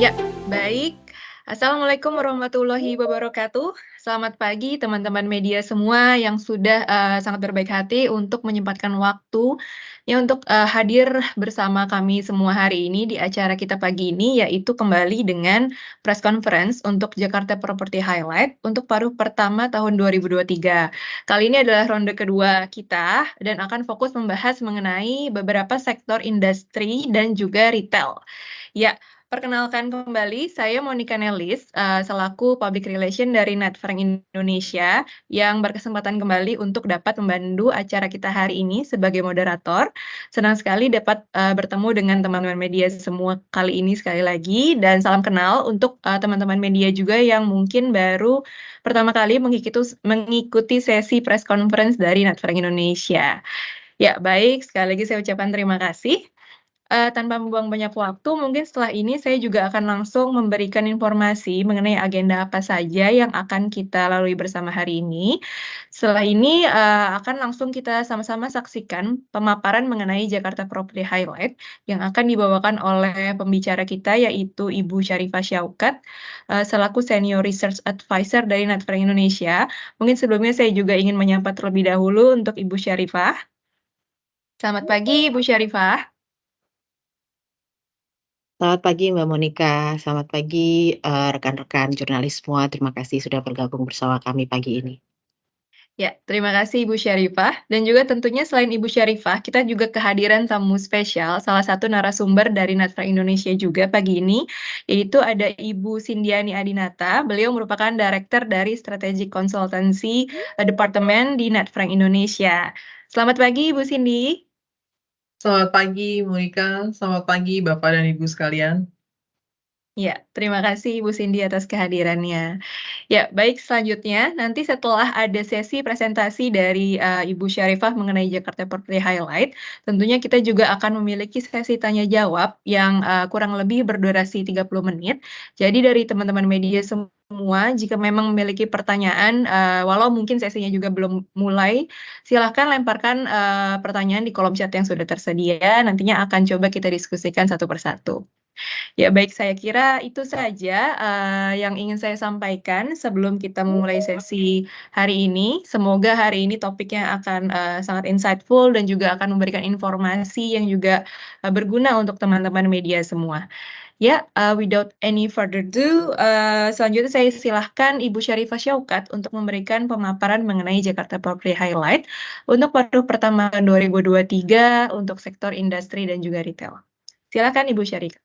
Ya, baik. Assalamualaikum warahmatullahi wabarakatuh. Selamat pagi teman-teman media semua yang sudah, sangat berbaik hati untuk menyempatkan waktu ya untuk, hadir bersama kami semua hari ini di acara kita pagi ini, yaitu kembali dengan press conference untuk Jakarta Property Highlight untuk paruh pertama tahun 2023. Kali ini adalah ronde kedua kita dan akan fokus membahas mengenai beberapa sektor industri dan juga retail. Ya, perkenalkan kembali, saya Monica Nelis, selaku Public Relation dari Netfrank Indonesia, yang berkesempatan kembali untuk dapat membantu acara kita hari ini sebagai moderator. Senang sekali dapat, bertemu dengan teman-teman media semua kali ini sekali lagi, dan salam kenal untuk, teman-teman media juga yang mungkin baru pertama kali mengikuti sesi press conference dari Netfrank Indonesia. Ya, baik, sekali lagi saya ucapkan terima kasih. Tanpa membuang banyak waktu, mungkin setelah ini saya juga akan langsung memberikan informasi mengenai agenda apa saja yang akan kita lalui bersama hari ini. Setelah ini, akan langsung kita sama-sama saksikan pemaparan mengenai Jakarta Property Highlight yang akan dibawakan oleh pembicara kita, yaitu Ibu Syarifah Syaukat, selaku Senior Research Advisor dari Netfrank Indonesia. Mungkin sebelumnya saya juga ingin menyapa terlebih dahulu untuk Ibu Syarifah. Selamat pagi, Ibu Syarifah. Selamat pagi Mbak Monica, selamat pagi rekan-rekan jurnalis semua. Terima kasih sudah bergabung bersama kami pagi ini. Ya, terima kasih Ibu Syarifah. Dan juga tentunya selain Ibu Syarifah, kita juga kehadiran tamu spesial, salah satu narasumber dari Natra Indonesia juga pagi ini, yaitu ada Ibu Sindiani Adinata. Beliau merupakan Director dari Strategic Consultancy Departemen di Netfrank Indonesia. Selamat pagi Ibu Cindy. Selamat pagi Monica, selamat pagi Bapak dan Ibu sekalian. Ya, terima kasih Ibu Cindy atas kehadirannya. Ya, baik selanjutnya nanti setelah ada sesi presentasi dari, Ibu Syarifah mengenai Jakarta Property Highlight, tentunya kita juga akan memiliki sesi tanya jawab yang, kurang lebih berdurasi 30 menit. Jadi dari teman-teman media semua jika memang memiliki pertanyaan, walau mungkin sesinya juga belum mulai, silahkan lemparkan, pertanyaan di kolom chat yang sudah tersedia, nantinya akan coba kita diskusikan satu persatu. Ya baik, saya kira itu saja, yang ingin saya sampaikan sebelum kita memulai sesi hari ini. Semoga hari ini topiknya akan, sangat insightful dan juga akan memberikan informasi yang juga, berguna untuk teman-teman media semua. Ya, without any further ado, selanjutnya saya silahkan Ibu Syarifah Syaukat untuk memberikan pemaparan mengenai Jakarta Property Highlight untuk paruh pertama 2023 untuk sektor industri dan juga retail. Silakan Ibu Syarifah.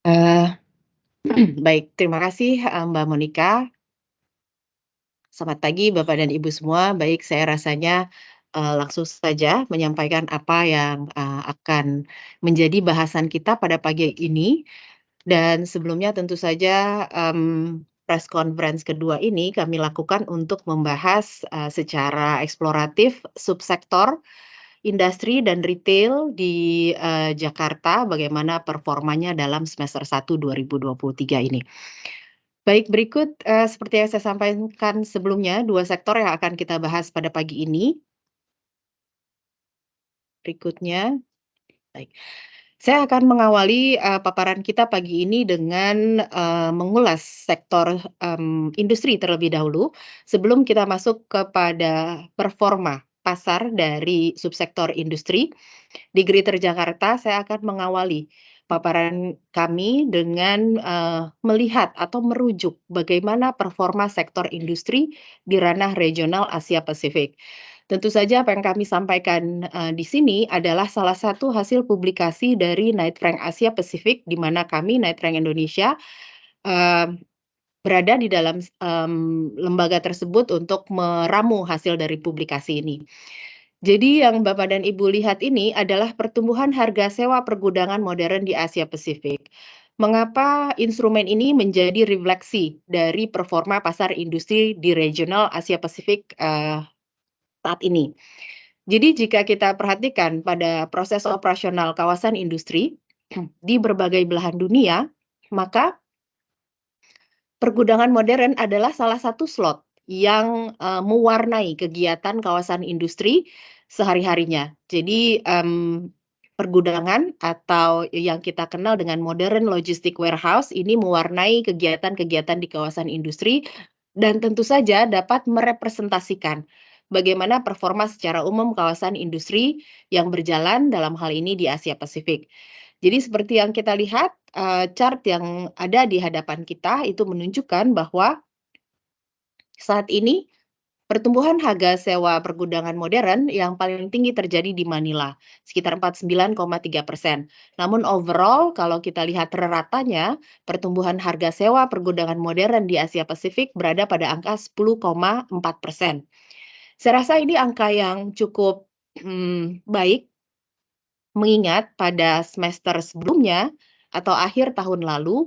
Eh, Baik, terima kasih Mbak Monica. Selamat pagi Bapak dan Ibu semua. Baik, saya rasanya langsung saja menyampaikan apa yang akan menjadi bahasan kita pada pagi ini. Dan sebelumnya tentu saja press conference kedua ini kami lakukan untuk membahas secara eksploratif subsektor industri dan retail di Jakarta, bagaimana performanya dalam semester 1 2023 ini. Baik, berikut seperti yang saya sampaikan sebelumnya, dua sektor yang akan kita bahas pada pagi ini. Berikutnya, baik. Saya akan mengawali paparan kita pagi ini dengan mengulas sektor industri terlebih dahulu sebelum kita masuk kepada performa pasar dari subsektor industri. Di Greater Jakarta, saya akan mengawali paparan kami dengan melihat atau merujuk bagaimana performa sektor industri di ranah regional Asia Pasifik. Tentu saja apa yang kami sampaikan di sini adalah salah satu hasil publikasi dari Knight Frank Asia Pasifik, di mana kami Knight Frank Indonesia berada di dalam lembaga tersebut untuk meramu hasil dari publikasi ini. Jadi yang Bapak dan Ibu lihat ini adalah pertumbuhan harga sewa pergudangan modern di Asia Pasifik. Mengapa instrumen ini menjadi refleksi dari performa pasar industri di regional Asia Pasifik saat ini? Jadi jika kita perhatikan pada proses operasional kawasan industri di berbagai belahan dunia, maka pergudangan modern adalah salah satu slot yang mewarnai kegiatan kawasan industri sehari-harinya. Jadi pergudangan atau yang kita kenal dengan modern logistic warehouse ini mewarnai kegiatan-kegiatan di kawasan industri dan tentu saja dapat merepresentasikan bagaimana performa secara umum kawasan industri yang berjalan dalam hal ini di Asia Pasifik. Jadi seperti yang kita lihat, chart yang ada di hadapan kita itu menunjukkan bahwa saat ini pertumbuhan harga sewa pergudangan modern yang paling tinggi terjadi di Manila, sekitar 49,3%. Namun overall kalau kita lihat ratanya, pertumbuhan harga sewa pergudangan modern di Asia Pasifik berada pada angka 10,4%. Saya rasa ini angka yang cukup, baik, mengingat pada semester sebelumnya atau akhir tahun lalu,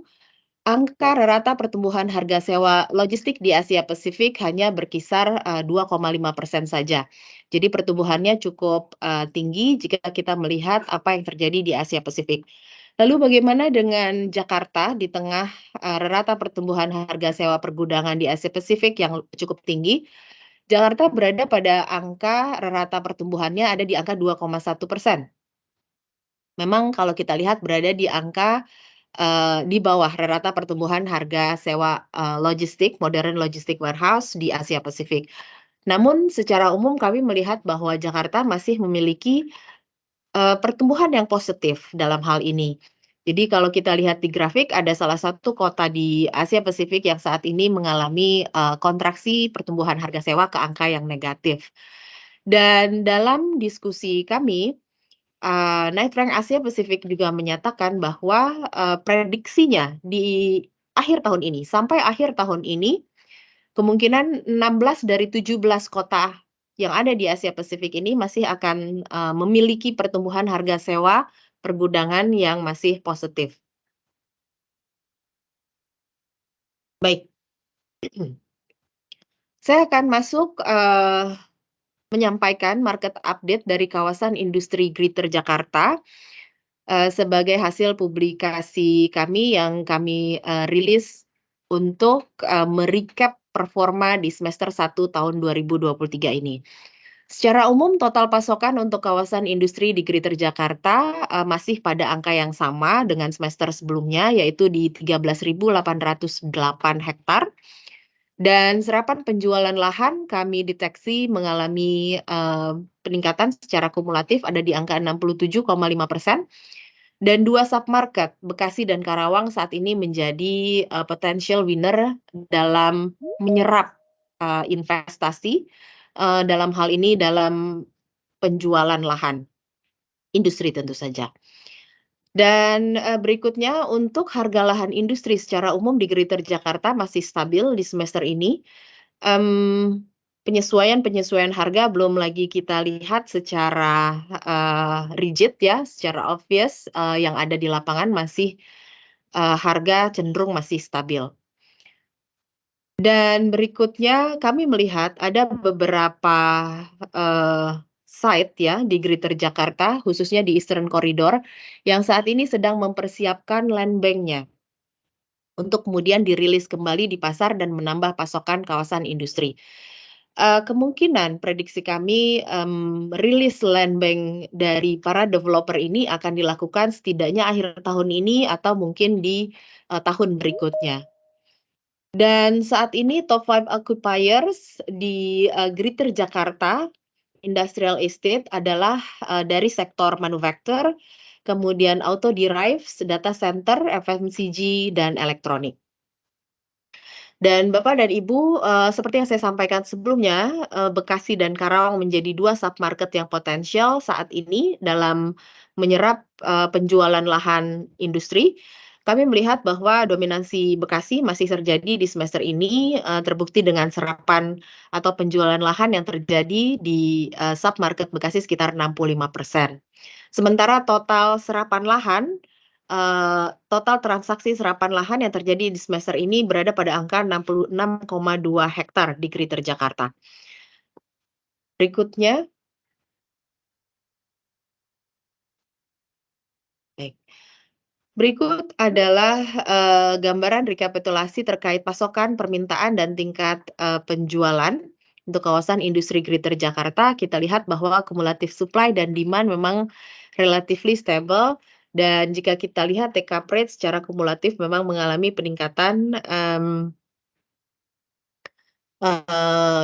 angka rata pertumbuhan harga sewa logistik di Asia Pasifik hanya berkisar, 2,5% saja. Jadi pertumbuhannya cukup, tinggi jika kita melihat apa yang terjadi di Asia Pasifik. Lalu bagaimana dengan Jakarta di tengah, rata pertumbuhan harga sewa pergudangan di Asia Pasifik yang cukup tinggi? Jakarta berada pada angka rata pertumbuhannya ada di angka 2,1%. Memang kalau kita lihat berada di angka di bawah rata pertumbuhan harga sewa, logistik, modern logistic warehouse di Asia Pasifik. Namun secara umum kami melihat bahwa Jakarta masih memiliki, pertumbuhan yang positif dalam hal ini. Jadi kalau kita lihat di grafik ada salah satu kota di Asia Pasifik yang saat ini mengalami, kontraksi pertumbuhan harga sewa ke angka yang negatif. Dan dalam diskusi kami, Knight Frank Asia Pasifik juga menyatakan bahwa, prediksinya di akhir tahun ini, sampai akhir tahun ini, kemungkinan 16 dari 17 kota yang ada di Asia Pasifik ini masih akan, memiliki pertumbuhan harga sewa pergudangan yang masih positif. Baik, saya akan masuk, menyampaikan market update dari kawasan industri Greater Jakarta. Sebagai hasil publikasi kami yang kami, rilis untuk, performa di semester 1 tahun 2023 ini. Secara umum total pasokan untuk kawasan industri di Greater Jakarta, masih pada angka yang sama dengan semester sebelumnya, yaitu di 13.808 hektar. Dan serapan penjualan lahan kami deteksi mengalami, peningkatan secara kumulatif ada di angka 67,5%. Dan 2 submarket, Bekasi dan Karawang saat ini menjadi, potential winner dalam menyerap, investasi, dalam hal ini dalam penjualan lahan, industri tentu saja. Dan, berikutnya untuk harga lahan industri secara umum di Greater Jakarta masih stabil di semester ini. Penyesuaian-penyesuaian harga belum lagi kita lihat secara, rigid ya, secara obvious, yang ada di lapangan masih, harga cenderung masih stabil. Dan berikutnya kami melihat ada beberapa, site ya di Greater Jakarta, khususnya di Eastern Corridor, yang saat ini sedang mempersiapkan land bank-nya untuk kemudian dirilis kembali di pasar dan menambah pasokan kawasan industri. Kemungkinan prediksi kami, rilis land bank dari para developer ini akan dilakukan setidaknya akhir tahun ini atau mungkin di, tahun berikutnya. Dan saat ini top 5 occupiers di, Greater Jakarta Industrial Estate adalah, dari sektor manufaktur, kemudian auto derives, data center, FMCG, dan elektronik. Dan Bapak dan Ibu, seperti yang saya sampaikan sebelumnya, Bekasi dan Karawang menjadi 2 submarket yang potensial saat ini dalam menyerap, penjualan lahan industri. Kami melihat bahwa dominasi Bekasi masih terjadi di semester ini, terbukti dengan serapan atau penjualan lahan yang terjadi di, submarket Bekasi sekitar 65%. Sementara total serapan lahan total transaksi serapan lahan yang terjadi di semester ini berada pada angka 66,2 hektar di Greater Jakarta. Berikutnya, baik. Berikut adalah, gambaran rekapitulasi terkait pasokan, permintaan, dan tingkat, penjualan Untuk kawasan industri Greater Jakarta, kita lihat bahwa kumulatif supply dan demand memang relatively stable, dan jika kita lihat take up rate secara kumulatif memang mengalami peningkatan,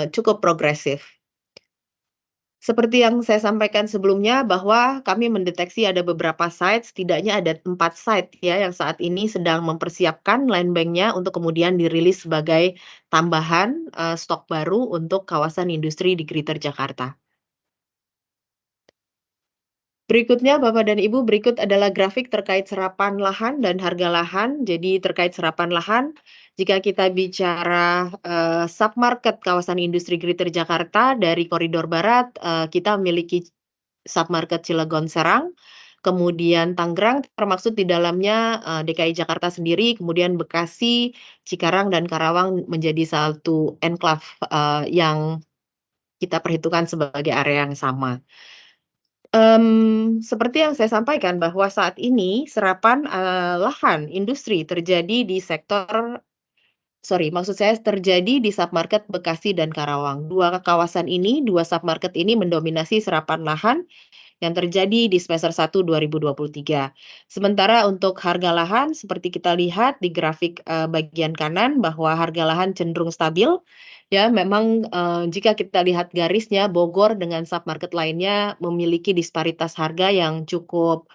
cukup progresif. Seperti yang saya sampaikan sebelumnya bahwa kami mendeteksi ada beberapa site, setidaknya ada 4 site ya yang saat ini sedang mempersiapkan land bank-nya untuk kemudian dirilis sebagai tambahan, stok baru untuk kawasan industri di Greater Jakarta. Berikutnya Bapak dan Ibu, berikut adalah grafik terkait serapan lahan dan harga lahan. Jadi terkait serapan lahan, jika kita bicara, submarket kawasan industri Greater Jakarta dari koridor barat, kita memiliki submarket Cilegon Serang, kemudian Tangerang termaksud di dalamnya, DKI Jakarta sendiri, kemudian Bekasi, Cikarang, dan Karawang menjadi satu enclave, yang kita perhitungkan sebagai area yang sama. Seperti yang saya sampaikan bahwa saat ini serapan, lahan industri terjadi di maksud saya terjadi di submarket Bekasi dan Karawang. Dua submarket ini mendominasi serapan lahan yang terjadi di semester 1 2023. Sementara untuk harga lahan seperti kita lihat di grafik, bagian kanan bahwa harga lahan cenderung stabil, ya memang, jika kita lihat garisnya Bogor dengan submarket lainnya memiliki disparitas harga yang cukup,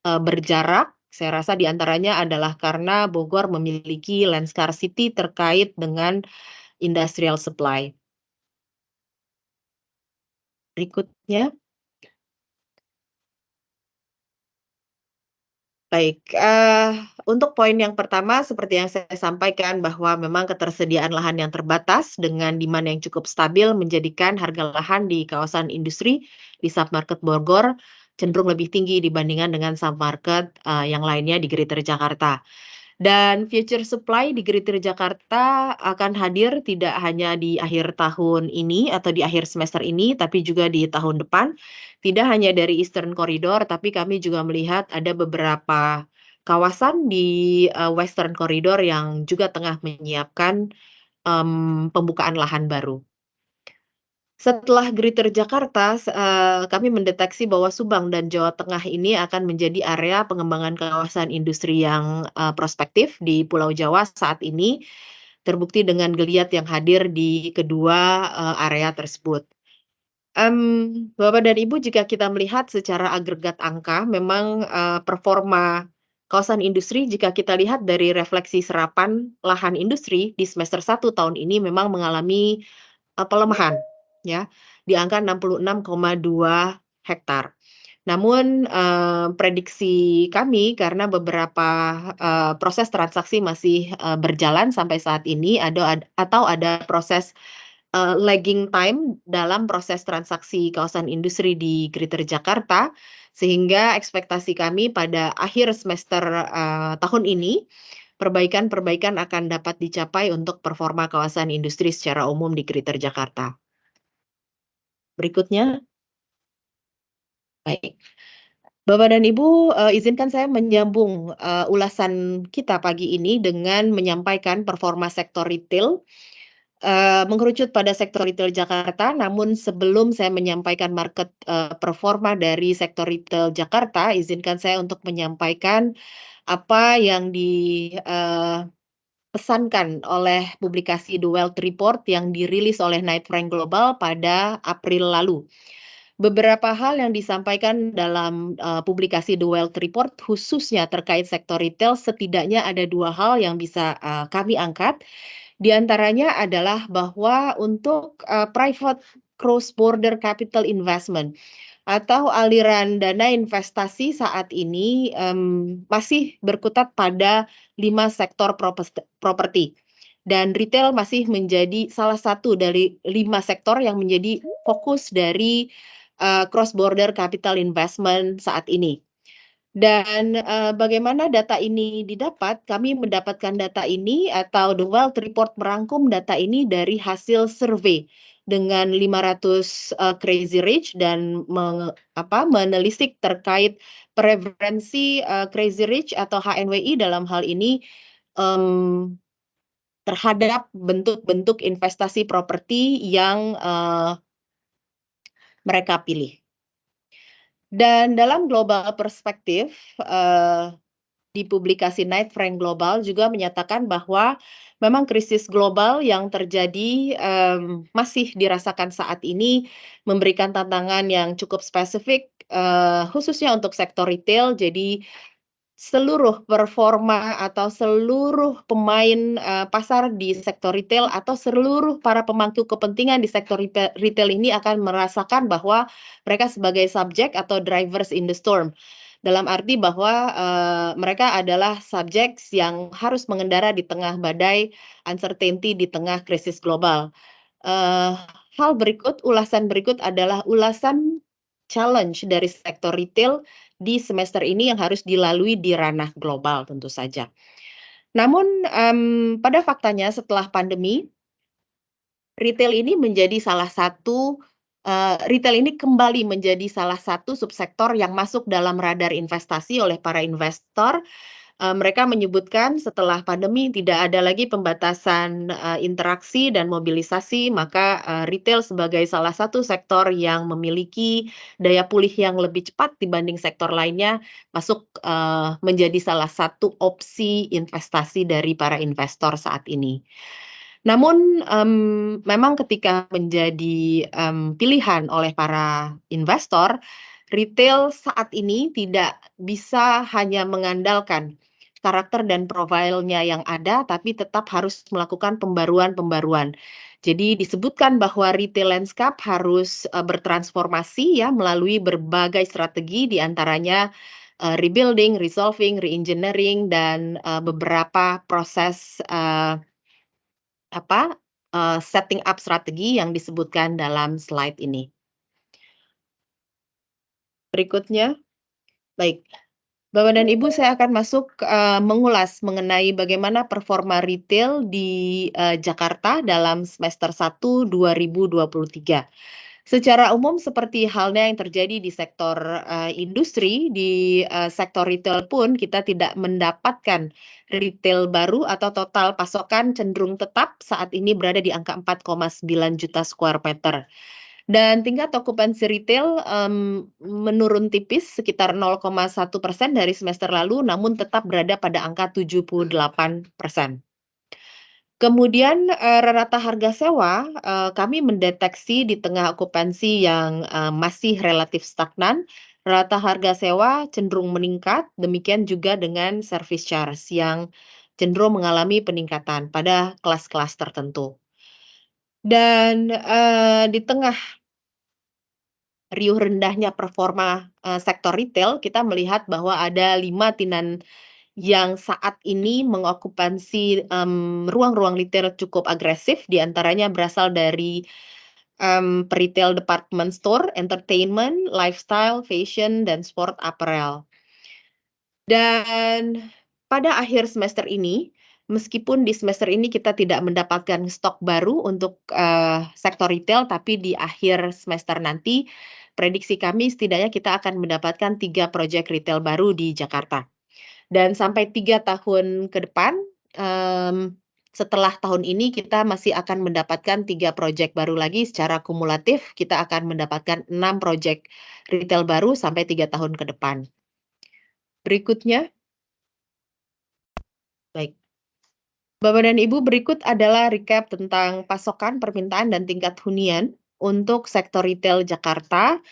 berjarak. Saya rasa di antaranya adalah karena Bogor memiliki land scarcity terkait dengan industrial supply. Berikutnya. Baik, untuk poin yang pertama seperti yang saya sampaikan bahwa memang ketersediaan lahan yang terbatas dengan demand yang cukup stabil menjadikan harga lahan di kawasan industri di submarket Bogor cenderung lebih tinggi dibandingkan dengan submarket, yang lainnya di Greater Jakarta. Dan future supply di Greater Jakarta akan hadir tidak hanya di akhir tahun ini atau di akhir semester ini, tapi juga di tahun depan. Tidak hanya dari Eastern Corridor, tapi kami juga melihat ada beberapa kawasan di, Western Corridor yang juga tengah menyiapkan, pembukaan lahan baru. Setelah Greater Jakarta, kami mendeteksi bahwa Subang dan Jawa Tengah ini akan menjadi area pengembangan kawasan industri yang, prospektif di Pulau Jawa saat ini, terbukti dengan geliat yang hadir di kedua, area tersebut. Bapak dan Ibu, jika kita melihat secara agregat angka memang, performa kawasan industri jika kita lihat dari refleksi serapan lahan industri di semester 1 tahun ini memang mengalami pelemahan, ya, di angka 66,2 hektar. Namun, prediksi kami karena beberapa, proses transaksi masih, berjalan sampai saat ini atau ada proses, lagging time dalam proses transaksi kawasan industri di Greater Jakarta, sehingga ekspektasi kami pada akhir semester, tahun ini, perbaikan-perbaikan akan dapat dicapai untuk performa kawasan industri secara umum di Greater Jakarta. Berikutnya. Baik. Bapak dan Ibu, izinkan saya menyambung, ulasan kita pagi ini dengan menyampaikan performa sektor retail, mengerucut pada sektor retail Jakarta. Namun sebelum saya menyampaikan market, performa dari sektor retail Jakarta, izinkan saya untuk menyampaikan apa yang pesankan oleh publikasi The Wealth Report yang dirilis oleh Knight Frank Global pada April lalu. Beberapa hal yang disampaikan dalam, publikasi The Wealth Report khususnya terkait sektor retail setidaknya ada 2 hal yang bisa, kami angkat. Di antaranya adalah bahwa untuk, private cross border capital investment atau aliran dana investasi saat ini, masih berkutat pada 5 sektor properti. Dan retail masih menjadi salah satu dari 5 sektor yang menjadi fokus dari, cross border capital investment saat ini. Dan, bagaimana data ini didapat? Kami mendapatkan data ini atau The Wealth Report merangkum data ini dari hasil survei dengan 500, Crazy Rich dan menelisik terkait preferensi, Crazy Rich atau HNWI dalam hal ini, mmm terhadap bentuk-bentuk investasi properti yang mereka pilih. Dan dalam global perspektif, di publikasi Knight Frank Global juga menyatakan bahwa memang krisis global yang terjadi, masih dirasakan saat ini memberikan tantangan yang cukup spesifik, khususnya untuk sektor retail. Jadi seluruh performa atau seluruh pemain, pasar di sektor retail atau seluruh para pemangku kepentingan di sektor retail ini akan merasakan bahwa mereka sebagai subjek atau drivers in the storm. Dalam arti bahwa, mereka adalah subjects yang harus mengendara di tengah badai uncertainty di tengah krisis global. Eee, ulasan berikut adalah ulasan challenge dari sektor retail di semester ini yang harus dilalui di ranah global tentu saja. Namun, pada faktanya setelah pandemi, retail ini menjadi salah satu retail ini kembali menjadi salah satu subsektor yang masuk dalam radar investasi oleh para investor. Mereka menyebutkan setelah pandemi tidak ada lagi pembatasan, interaksi dan mobilisasi, maka, retail sebagai salah satu sektor yang memiliki daya pulih yang lebih cepat dibanding sektor lainnya, masuk, menjadi salah satu opsi investasi dari para investor saat ini. Namun, memang ketika menjadi, pilihan oleh para investor, retail saat ini tidak bisa hanya mengandalkan karakter dan profilnya yang ada, tapi tetap harus melakukan pembaruan-pembaruan. Jadi disebutkan bahwa retail landscape harus, bertransformasi ya melalui berbagai strategi di antaranya, rebuilding, resolving, re-engineering dan, beberapa proses, setting up strategi yang disebutkan dalam slide ini. Berikutnya, baik. Bapak dan Ibu, saya akan masuk, mengulas mengenai bagaimana performa retail di, Jakarta dalam semester 1 2023. Secara umum seperti halnya yang terjadi di sektor, industri, di, sektor retail pun kita tidak mendapatkan retail baru atau total pasokan cenderung tetap saat ini berada di angka 4,9 juta square meter. Dan tingkat okupansi retail, menurun tipis sekitar 0,1% dari semester lalu, namun tetap berada pada angka 78%. Kemudian, rata harga sewa, kami mendeteksi di tengah okupansi yang, masih relatif stagnan, rata harga sewa cenderung meningkat, demikian juga dengan service charge yang cenderung mengalami peningkatan pada kelas-kelas tertentu. Dan, di tengah riuh rendahnya performa, sektor retail, kita melihat bahwa ada 5 tenan yang saat ini mengokupansi, ruang-ruang retail cukup agresif, di antaranya berasal dari, retail department store, entertainment, lifestyle, fashion, dan sport apparel. Dan pada akhir semester ini, meskipun di semester ini kita tidak mendapatkan stok baru untuk, sektor retail, tapi di akhir semester nanti, prediksi kami setidaknya kita akan mendapatkan 3 proyek retail baru di Jakarta. Dan sampai 3 tahun ke depan, setelah tahun ini kita masih akan mendapatkan 3 proyek baru lagi secara kumulatif, kita akan mendapatkan 6 proyek retail baru sampai 3 tahun ke depan. Berikutnya. Baik. Bapak dan Ibu, berikut adalah recap tentang pasokan, permintaan, dan tingkat hunian untuk sektor retail Jakarta.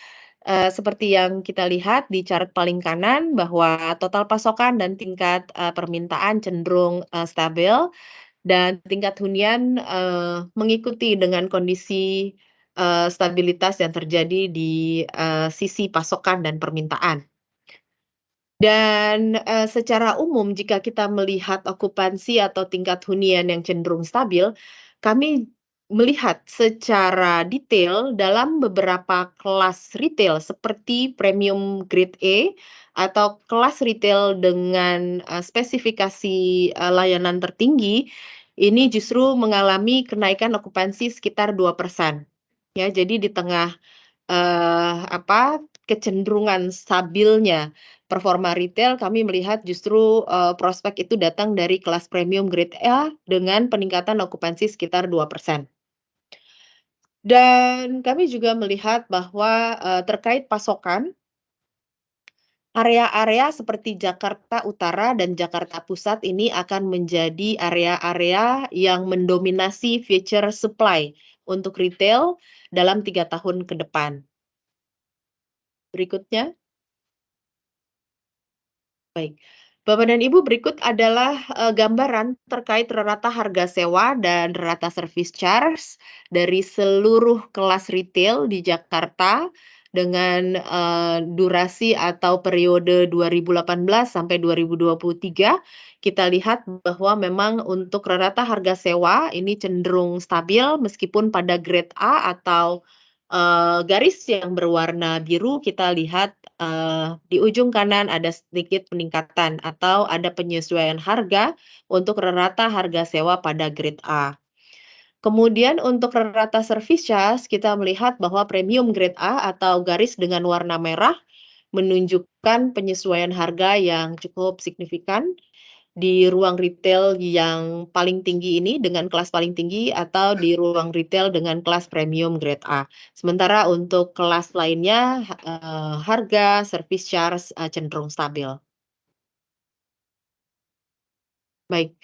Seperti yang kita lihat di chart paling kanan bahwa total pasokan dan tingkat, permintaan cenderung, stabil dan tingkat hunian, mengikuti dengan kondisi, stabilitas yang terjadi di, sisi pasokan dan permintaan. Dan, secara umum jika kita melihat okupansi atau tingkat hunian yang cenderung stabil, kami melihat secara detail dalam beberapa kelas retail seperti premium grade A atau kelas retail dengan, spesifikasi, layanan tertinggi, ini justru mengalami kenaikan okupansi sekitar 2%. Ya, jadi di tengah, kecenderungan stabilnya performa retail, kami melihat justru, prospek itu datang dari kelas premium grade A dengan peningkatan okupansi sekitar 2%. Dan kami juga melihat bahwa, terkait pasokan, area-area seperti Jakarta Utara dan Jakarta Pusat ini akan menjadi area-area yang mendominasi future supply untuk retail dalam 3 tahun ke depan. Berikutnya. Baik. Bapak dan Ibu, berikut adalah, gambaran terkait rata harga sewa dan rata service charge dari seluruh kelas retail di Jakarta dengan, durasi atau periode 2018 sampai 2023. Kita lihat bahwa memang untuk rata harga sewa ini cenderung stabil meskipun pada grade A atau, garis yang berwarna biru kita lihat di ujung kanan ada sedikit peningkatan atau ada penyesuaian harga untuk rata harga sewa pada grade A. Kemudian untuk rata service charge kita melihat bahwa premium grade A atau garis dengan warna merah menunjukkan penyesuaian harga yang cukup signifikan di ruang retail yang paling tinggi ini dengan kelas paling tinggi atau di ruang retail dengan kelas premium grade A. Sementara untuk kelas lainnya, harga service charge, cenderung stabil. Baik,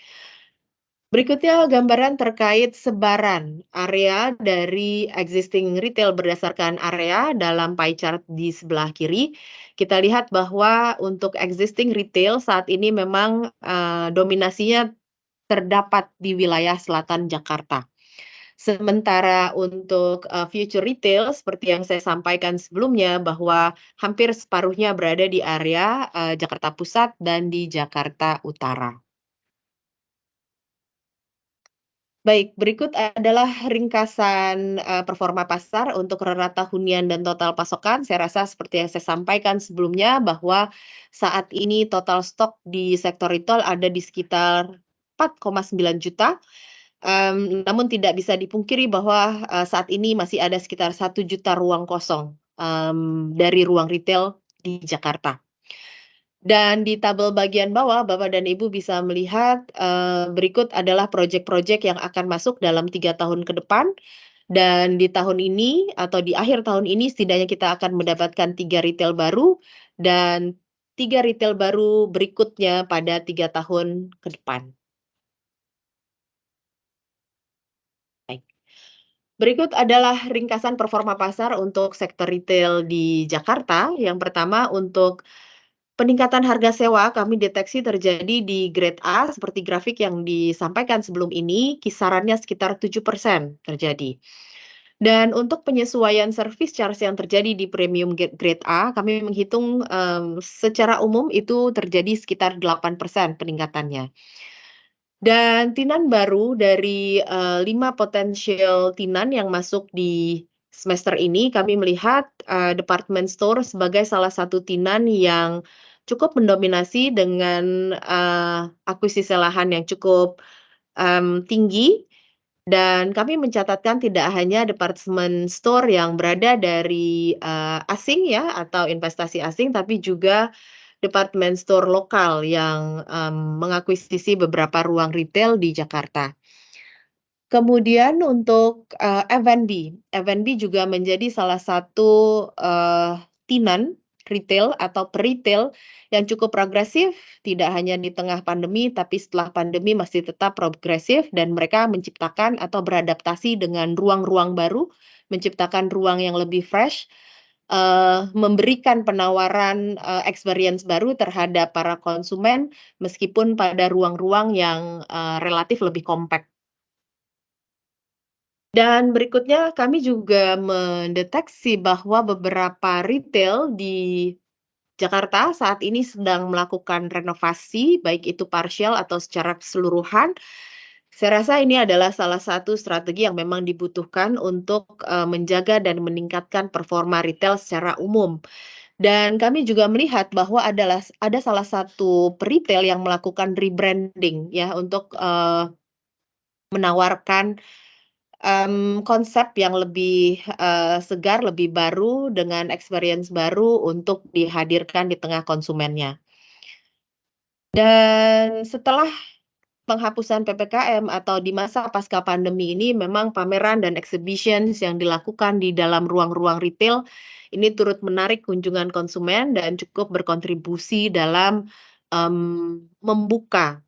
berikutnya gambaran terkait sebaran area dari existing retail berdasarkan area dalam pie chart di sebelah kiri. Kita lihat bahwa untuk existing retail saat ini memang, dominasinya terdapat di wilayah selatan Jakarta. Sementara untuk, future retail seperti yang saya sampaikan sebelumnya bahwa hampir separuhnya berada di area, Jakarta Pusat dan di Jakarta Utara. Baik, berikut adalah ringkasan, performa pasar untuk rata hunian dan total pasokan. Saya rasa seperti yang saya sampaikan sebelumnya bahwa saat ini total stok di sektor retail ada di sekitar 4,9 juta. Namun tidak bisa dipungkiri bahwa, saat ini masih ada sekitar 1 juta ruang kosong, dari ruang retail di Jakarta. Dan di tabel bagian bawah, Bapak dan Ibu bisa melihat, berikut adalah proyek-proyek yang akan masuk dalam 3 tahun ke depan. Dan di tahun ini atau di akhir tahun ini setidaknya kita akan mendapatkan 3 retail baru dan 3 retail baru berikutnya pada 3 tahun ke depan. Baik. Berikut adalah ringkasan performa pasar untuk sektor retail di Jakarta. Yang pertama untuk peningkatan harga sewa kami deteksi terjadi di grade A seperti grafik yang disampaikan sebelum ini, kisarannya sekitar 7% terjadi. Dan untuk penyesuaian service charge yang terjadi di premium grade A, kami menghitung, secara umum itu terjadi sekitar 8% peningkatannya. Dan tinan baru dari, 5 potensial tinan yang masuk di semester ini, kami melihat, department store sebagai salah satu tinan yang cukup mendominasi dengan, akuisisi lahan yang cukup, tinggi. Dan kami mencatatkan tidak hanya department store yang berada dari, asing ya, atau investasi asing, tapi juga department store lokal yang, mengakuisisi beberapa ruang retail di Jakarta. Kemudian untuk, F&B juga menjadi salah satu, tinan retail atau per-retail yang cukup progresif, tidak hanya di tengah pandemi, tapi setelah pandemi masih tetap progresif dan mereka menciptakan atau beradaptasi dengan ruang-ruang baru, menciptakan ruang yang lebih fresh, memberikan penawaran, experience baru terhadap para konsumen, meskipun pada ruang-ruang yang, relatif lebih kompak. Dan berikutnya kami juga mendeteksi bahwa beberapa retail di Jakarta saat ini sedang melakukan renovasi, baik itu parsial atau secara keseluruhan. Saya rasa ini adalah salah satu strategi yang memang dibutuhkan untuk, menjaga dan meningkatkan performa retail secara umum. Dan kami juga melihat bahwa ada salah satu retail yang melakukan rebranding ya untuk, menawarkan konsep yang lebih, segar, lebih baru, dengan experience baru untuk dihadirkan di tengah konsumennya. Dan setelah penghapusan PPKM atau di masa pasca pandemi ini memang pameran dan exhibitions yang dilakukan di dalam ruang-ruang retail ini turut menarik kunjungan konsumen dan cukup berkontribusi dalam, membuka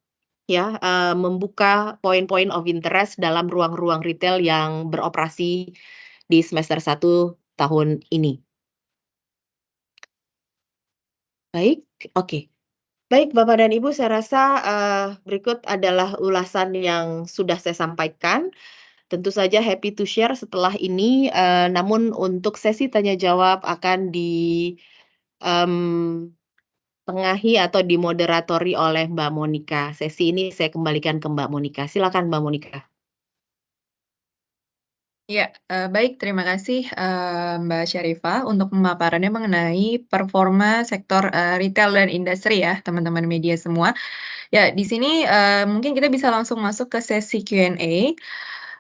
membuka poin-poin of interest dalam ruang-ruang retail yang beroperasi di semester 1 tahun ini. Baik, oke. Baik Bapak dan Ibu, saya rasa, berikut adalah ulasan yang sudah saya sampaikan. Tentu saja happy to share setelah ini, namun untuk sesi tanya jawab akan mmm, tengahi atau dimoderatori oleh Mbak Monika. Sesi ini saya kembalikan ke Mbak Monika. Silakan Mbak Monika. Ya, baik terima kasih, Mbak Syarifah untuk pemaparannya mengenai performa sektor, retail dan industri ya, teman-teman media semua. Ya, di sini, mungkin kita bisa langsung masuk ke sesi Q&A.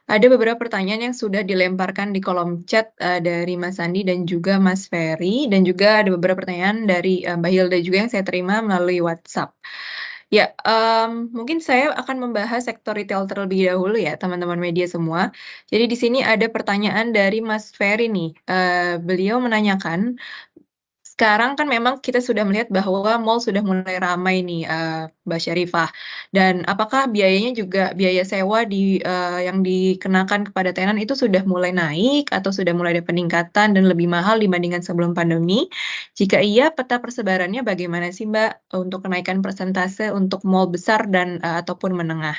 Ada beberapa pertanyaan yang sudah dilemparkan di kolom chat, dari Mas Andi dan juga Mas Ferry, dan juga ada beberapa pertanyaan dari, Mbak Hilda juga yang saya terima melalui WhatsApp. Ya, mungkin saya akan membahas sektor retail terlebih dahulu ya, teman-teman media semua. Jadi di sini ada pertanyaan dari Mas Ferry nih, beliau menanyakan, sekarang kan memang kita sudah melihat bahwa mall sudah mulai ramai nih, Mbak Syarifah. Dan apakah biayanya juga biaya sewa yang dikenakan kepada tenan itu sudah mulai naik atau sudah mulai ada peningkatan dan lebih mahal dibandingkan sebelum pandemi? Jika iya, peta persebarannya bagaimana sih, Mbak, untuk kenaikan persentase untuk mall besar dan, ataupun menengah?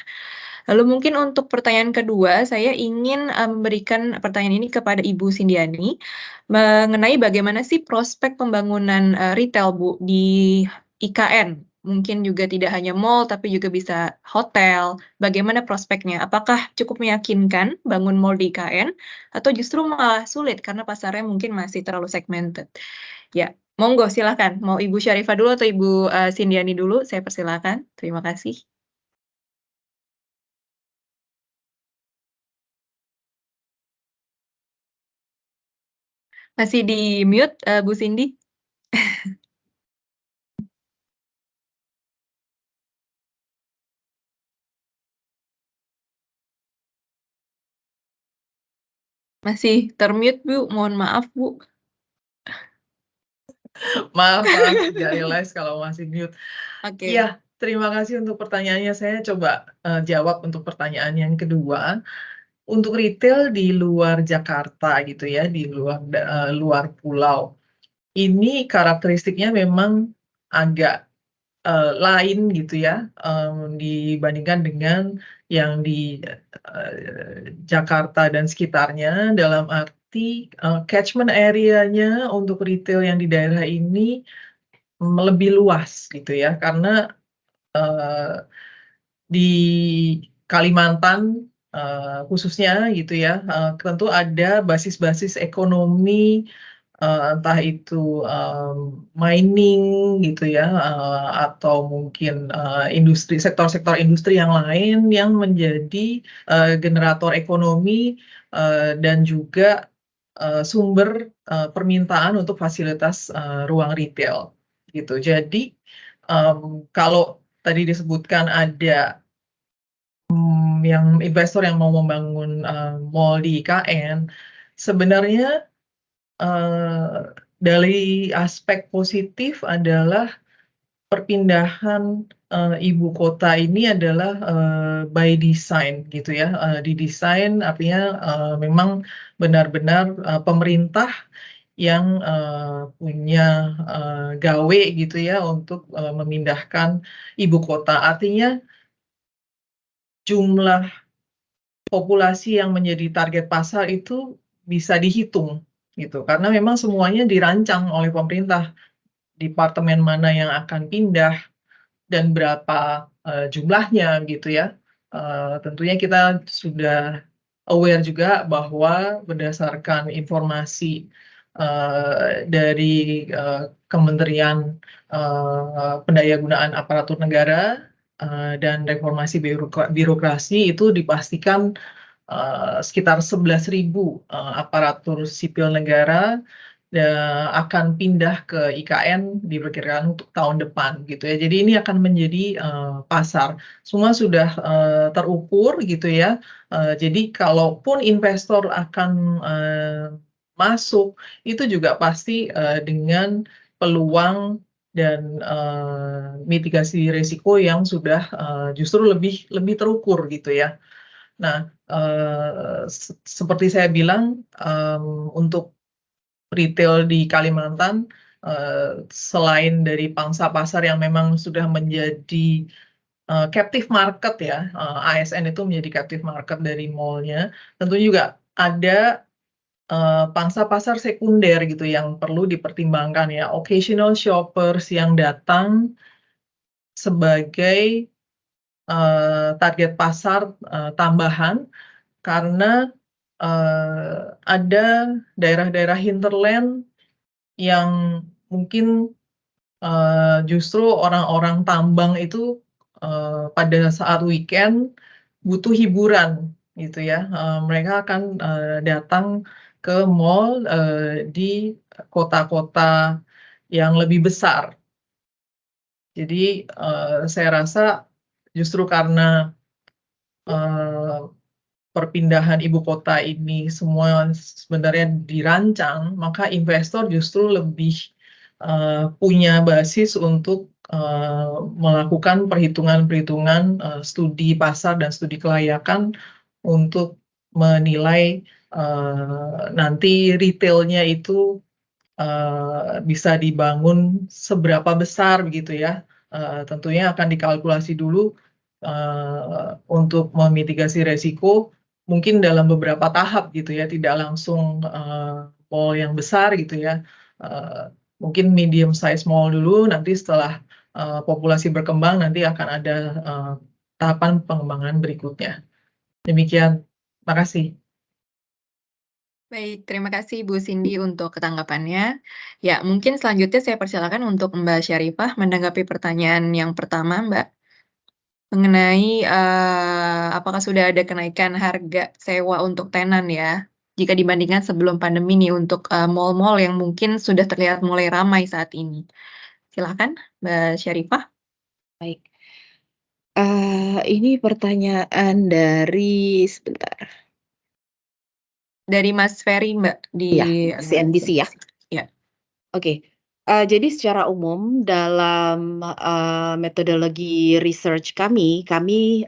Lalu mungkin untuk pertanyaan kedua, saya ingin, memberikan pertanyaan ini kepada Ibu Sindiani, mengenai bagaimana sih prospek pembangunan, retail, Bu, di IKN? Mungkin juga tidak hanya mall, tapi juga bisa hotel. Bagaimana prospeknya? Apakah cukup meyakinkan bangun mall di IKN, atau justru malah sulit karena pasarnya mungkin masih terlalu segmented? Ya, monggo silahkan. Mau Ibu Syarifah dulu atau Ibu, Sindiani dulu? Saya persilahkan. Terima kasih. Masih di-mute, Bu Cindy? Masih ter-mute, Bu, mohon maaf, Bu. Maaf maaf, nggak realize kalau masih mute. Oke. Iya, terima kasih untuk pertanyaannya. Saya coba, jawab untuk pertanyaan yang kedua. Untuk retail di luar Jakarta gitu ya, di luar pulau, ini karakteristiknya memang agak, lain gitu ya, dibandingkan dengan yang di, Jakarta dan sekitarnya. Dalam arti, catchment area-nya untuk retail yang di daerah ini, lebih luas gitu ya. Karena, eee, di Kalimantan, khususnya gitu ya, tentu ada basis-basis ekonomi, entah itu, mining gitu ya, atau mungkin, sektor-sektor industri yang lain yang menjadi, generator ekonomi, dan juga, sumber, permintaan untuk fasilitas, ruang retail gitu. Jadi, kalau tadi disebutkan ada yang investor yang mau membangun, mall di IKN, sebenarnya, dari aspek positif adalah perpindahan, ibu kota ini adalah, by design gitu ya, didesain artinya, memang benar-benar, pemerintah yang, punya, gawe gitu ya untuk, memindahkan ibu kota. Artinya jumlah populasi yang menjadi target pasar itu bisa dihitung gitu, karena memang semuanya dirancang oleh pemerintah, departemen mana yang akan pindah dan berapa, jumlahnya gitu ya. Tentunya kita sudah aware juga bahwa berdasarkan informasi, dari, Kementerian, Pendayagunaan Aparatur Negara, dan Reformasi Birokrasi itu dipastikan sekitar 11.000 aparatur sipil negara akan pindah ke IKN diperkirakan untuk tahun depan gitu ya. Jadi ini akan menjadi pasar. Semua sudah terukur gitu ya. Jadi kalaupun investor akan masuk, itu juga pasti dengan peluang dan mitigasi risiko yang sudah justru lebih terukur gitu ya. Nah, seperti saya bilang, untuk retail di Kalimantan, selain dari pangsa pasar yang memang sudah menjadi captive market ya, ASN itu menjadi captive market dari mall-nya, tentunya juga ada pangsa pasar sekunder gitu yang perlu dipertimbangkan ya, occasional shoppers yang datang sebagai target pasar tambahan karena ada daerah-daerah hinterland yang mungkin justru orang-orang tambang itu pada saat weekend butuh hiburan gitu ya. Mereka akan datang ke mall di kota-kota yang lebih besar. Jadi saya rasa justru karena perpindahan ibu kota ini semua sebenarnya dirancang, maka investor justru lebih punya basis untuk melakukan perhitungan-perhitungan studi pasar dan studi kelayakan untuk menilai nanti retailnya itu bisa dibangun seberapa besar begitu ya. Tentunya akan dikalkulasi dulu untuk memitigasi resiko mungkin dalam beberapa tahap gitu ya, tidak langsung mall yang besar gitu ya. Mungkin medium size mall dulu, nanti setelah populasi berkembang nanti akan ada tahapan pengembangan berikutnya. Demikian, makasih. Baik, terima kasih Bu Cindy untuk ketanggapannya. Ya, mungkin selanjutnya saya persilakan untuk Mbak Syarifah menanggapi pertanyaan yang pertama, Mbak, mengenai, apakah sudah ada kenaikan harga sewa untuk tenan ya, jika dibandingkan sebelum pandemi nih untuk, mall-mall yang mungkin sudah terlihat mulai ramai saat ini. Silakan Mbak Syarifah. Baik, ini pertanyaan dari sebentar, Dari Mas Ferry, Mbak, di, ya, CNBC ya? CNBC. Ya. Oke, jadi secara umum dalam, metodologi research kami,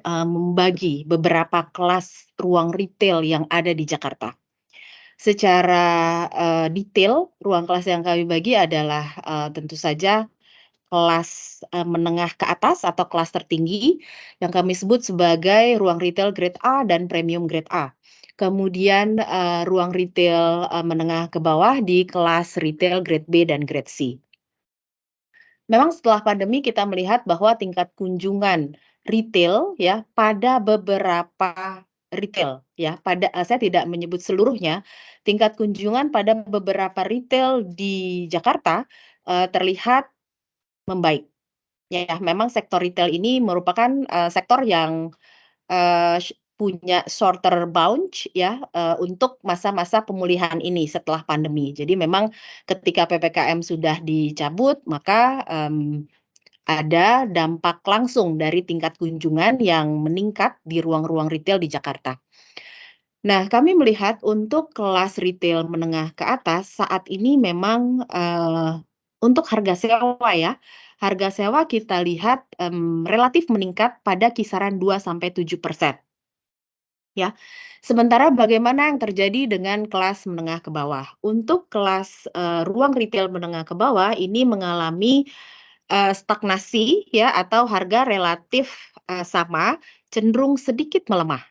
membagi beberapa kelas ruang retail yang ada di Jakarta. Secara, detail, ruang kelas yang kami bagi adalah, tentu saja kelas, menengah ke atas atau kelas tertinggi yang kami sebut sebagai ruang retail grade A dan premium grade A. Kemudian, ruang retail, menengah ke bawah di kelas retail grade B dan grade C. Memang setelah pandemi kita melihat bahwa tingkat kunjungan retail ya, pada beberapa retail ya, saya tidak menyebut seluruhnya, tingkat kunjungan pada beberapa retail di Jakarta, terlihat membaik. Ya, memang sektor retail ini merupakan, sektor yang punya shorter bounce ya, untuk masa-masa pemulihan ini setelah pandemi. Jadi memang ketika PPKM sudah dicabut, maka, ada dampak langsung dari tingkat kunjungan yang meningkat di ruang-ruang retail di Jakarta. Nah, kami melihat untuk kelas retail menengah ke atas saat ini memang, untuk harga sewa ya, harga sewa kita lihat, relatif meningkat pada kisaran 2 sampai 7%. Ya, sementara bagaimana yang terjadi dengan kelas menengah ke bawah? Untuk kelas, ruang retail menengah ke bawah ini mengalami, stagnasi ya atau harga relatif, sama, cenderung sedikit melemah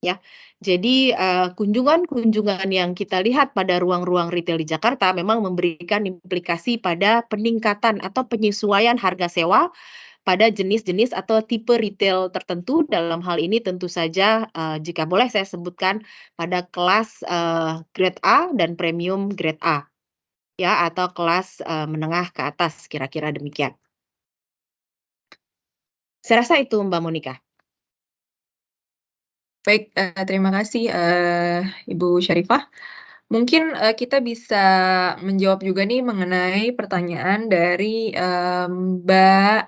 ya. Jadi, kunjungan-kunjungan yang kita lihat pada ruang-ruang retail di Jakarta memang memberikan implikasi pada peningkatan atau penyesuaian harga sewa pada jenis-jenis atau tipe retail tertentu, dalam hal ini tentu saja, jika boleh saya sebutkan pada kelas, grade A dan premium grade A, ya, atau kelas, menengah ke atas, kira-kira demikian. Saya rasa itu Mbak Monica. Baik, terima kasih, Ibu Syarifah. Mungkin, kita bisa menjawab juga nih mengenai pertanyaan dari, Mbak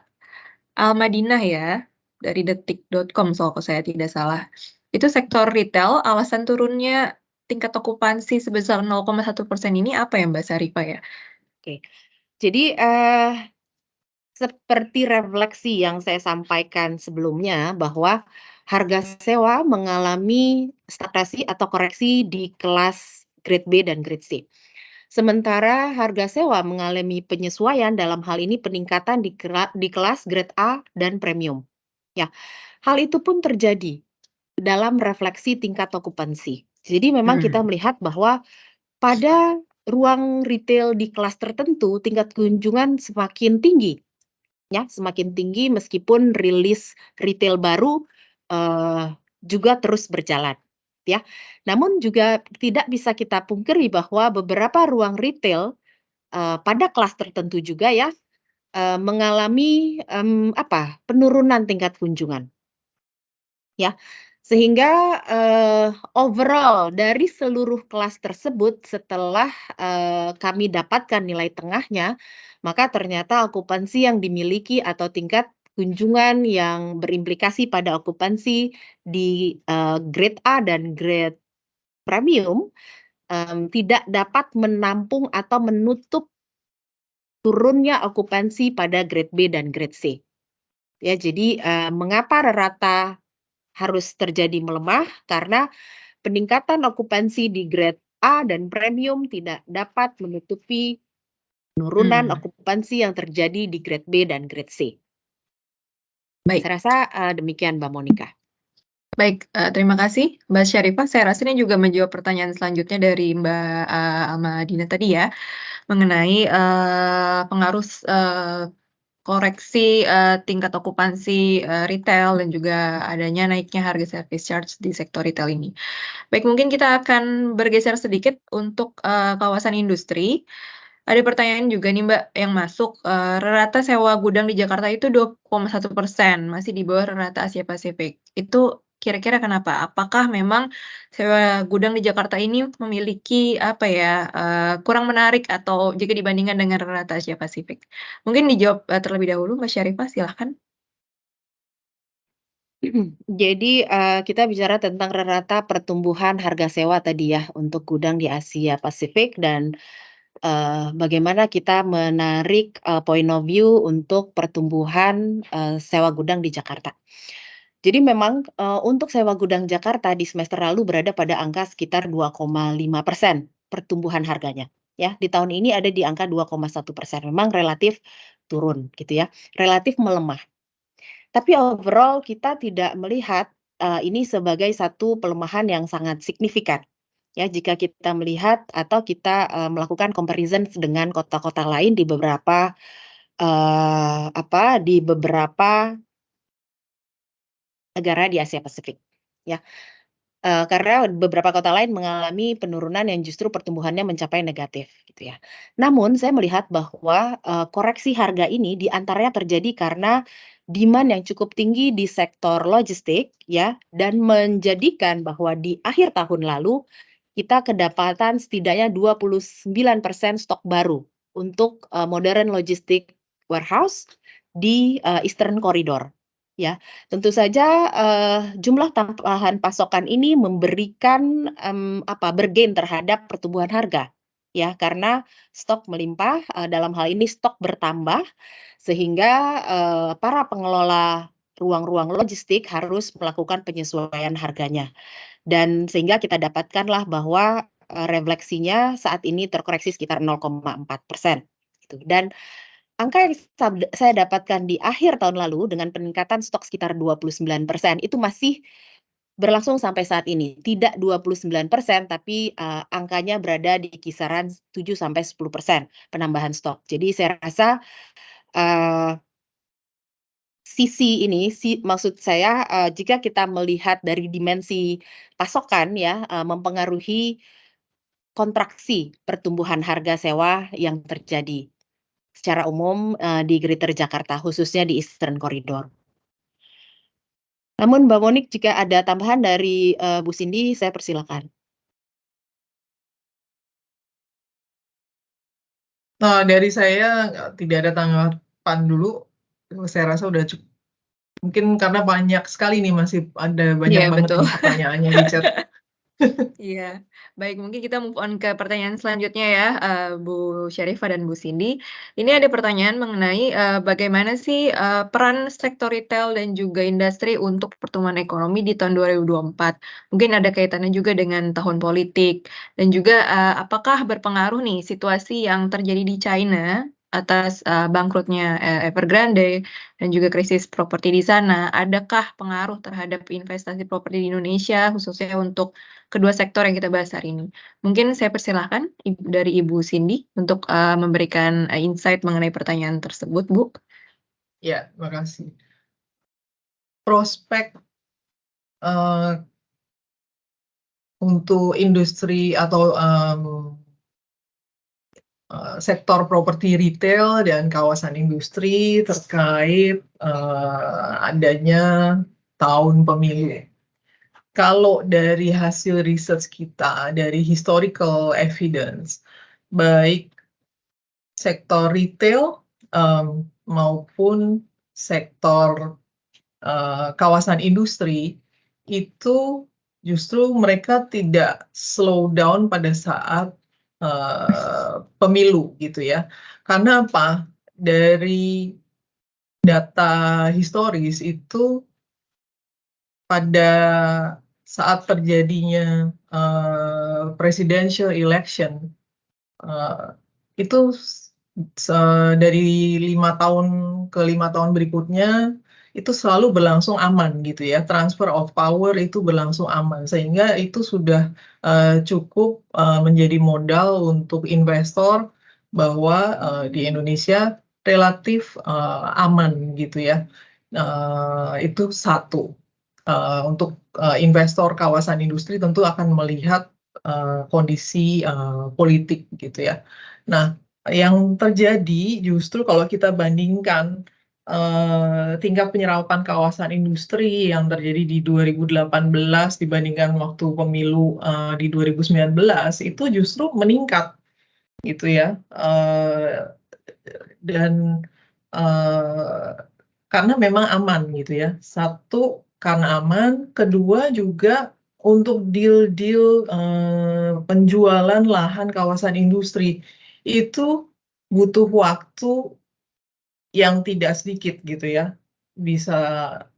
Almadinah ya, dari detik.com kalau saya tidak salah. Itu sektor retail, alasan turunnya tingkat okupansi sebesar 0,1% ini apa ya, Mbak Syarifah ya? Oke. Jadi, seperti refleksi yang saya sampaikan sebelumnya bahwa harga sewa mengalami stagnasi atau koreksi di kelas grade B dan grade C. Sementara harga sewa mengalami penyesuaian dalam hal ini peningkatan di kelas grade A dan premium. Ya, hal itu pun terjadi dalam refleksi tingkat okupansi. Jadi memang kita Mhm, melihat bahwa pada ruang retail di kelas tertentu tingkat kunjungan semakin tinggi. Ya, semakin tinggi meskipun rilis retail baru, juga terus berjalan, ya. Namun juga tidak bisa kita pungkiri bahwa beberapa ruang retail, pada kelas tertentu juga ya, mengalami, penurunan tingkat kunjungan, ya. Sehingga, overall dari seluruh kelas tersebut setelah, kami dapatkan nilai tengahnya, maka ternyata okupansi yang dimiliki atau tingkat kunjungan yang berimplikasi pada okupansi di, grade A dan grade premium, tidak dapat menampung atau menutup turunnya okupansi pada grade B dan grade C. Ya, jadi, mengapa rata harus terjadi melemah? Karena peningkatan okupansi di grade A dan premium tidak dapat menutupi penurunan mmm, okupansi yang terjadi di grade B dan grade C. baik. Saya rasa, demikian Mbak Monica. Baik, terima kasih Mbak Syarifah. Saya rasa ini juga menjawab pertanyaan selanjutnya dari Mbak, Almadina tadi ya, mengenai, pengaruh koreksi, tingkat okupansi, retail dan juga adanya naiknya harga service charge di sektor retail ini. Baik, mungkin kita akan bergeser sedikit untuk, kawasan industri. Ada pertanyaan juga nih Mbak yang masuk, rata sewa gudang di Jakarta itu 2,1%, masih di bawah rata Asia Pasifik. Itu kira-kira kenapa? Apakah memang sewa gudang di Jakarta ini memiliki apa ya, kurang menarik atau jika dibandingkan dengan rata Asia Pasifik? Mungkin dijawab, terlebih dahulu Mbak Syarifah, silahkan. Jadi, kita bicara tentang rata pertumbuhan harga sewa tadi ya untuk gudang di Asia Pasifik dan bagaimana kita menarik, point of view untuk pertumbuhan, sewa gudang di Jakarta. Jadi memang, untuk sewa gudang Jakarta di semester lalu berada pada angka sekitar 2,5% pertumbuhan harganya, ya. Di tahun ini ada di angka 2,1%, memang relatif turun gitu ya, relatif melemah. Tapi overall kita tidak melihat, ini sebagai satu pelemahan yang sangat signifikan. Ya, jika kita melihat atau kita, melakukan comparison dengan kota-kota lain di beberapa, di beberapa negara di Asia Pasifik, ya. Karena beberapa kota lain mengalami penurunan yang justru pertumbuhannya mencapai negatif, gitu ya. Namun saya melihat bahwa, koreksi harga ini di antaranya terjadi karena demand yang cukup tinggi di sektor logistik, ya, dan menjadikan bahwa di akhir tahun lalu kita kedapatan setidaknya 29% stok baru untuk, modern logistik warehouse di, Eastern Corridor, ya. Tentu saja, jumlah tambahan pasokan ini memberikan, bergain terhadap pertumbuhan harga, ya, karena stok melimpah, dalam hal ini stok bertambah, sehingga, para pengelola ruang-ruang logistik harus melakukan penyesuaian harganya. Dan sehingga kita dapatkanlah bahwa, refleksinya saat ini terkoreksi sekitar 0,4% gitu. Dan angka yang saya dapatkan di akhir tahun lalu dengan peningkatan stok sekitar 29% itu masih berlangsung sampai saat ini. Tidak 29% tapi, angkanya berada di kisaran 7 sampai 10% penambahan stok. Jadi saya rasa, eee, maksud saya, jika kita melihat dari dimensi pasokan ya, mempengaruhi kontraksi pertumbuhan harga sewa yang terjadi secara umum, di Greater Jakarta, khususnya di Eastern Corridor. Namun Mbak Monik jika ada tambahan dari, Bu Cindy, saya persilakan. Dari saya, tidak ada tanggapan dulu, saya rasa udah cukup. Mungkin karena banyak sekali nih, masih ada banyak Iya, banget betul. ini pertanyaannya di chat. Iya, baik mungkin kita move on ke pertanyaan selanjutnya ya, Bu Syarifah dan Bu Cindy. Ini ada pertanyaan mengenai, bagaimana sih, peran sektor retail dan juga industri untuk pertumbuhan ekonomi di tahun 2024? Mungkin ada kaitannya juga dengan tahun politik dan juga, apakah berpengaruh nih situasi yang terjadi di China atas, bangkrutnya, Evergrande dan juga krisis properti di sana, adakah pengaruh terhadap investasi properti di Indonesia khususnya untuk kedua sektor yang kita bahas hari ini. Mungkin saya persilahkan dari Ibu Cindy untuk, memberikan, insight mengenai pertanyaan tersebut, Bu. Ya, makasih. Prospek, eee, untuk industri atau, sektor properti retail dan kawasan industri terkait, adanya tahun pemilu. Kalau dari hasil research kita, dari historical evidence, baik sektor retail, maupun sektor, kawasan industri, itu justru mereka tidak slow down pada saat, pemilu gitu ya. Karena apa? Dari data historis itu pada saat terjadinya, presidential election, eee, itu dari 5 tahun ke 5 tahun berikutnya, itu selalu berlangsung aman gitu ya, transfer of power itu berlangsung aman. Sehingga itu sudah, cukup, menjadi modal untuk investor bahwa, di Indonesia relatif, aman gitu ya. Itu satu. Untuk, investor kawasan industri tentu akan melihat, kondisi, politik gitu ya. Nah, yang terjadi justru kalau kita bandingkan, tingkat penyerapan kawasan industri yang terjadi di 2018 dibandingkan waktu pemilu, di 2019 itu justru meningkat gitu ya, dan, eee, karena memang aman gitu ya. Satu, karena aman, kedua juga untuk deal-deal, penjualan lahan kawasan industri, itu butuh waktu yang tidak sedikit gitu ya. Bisa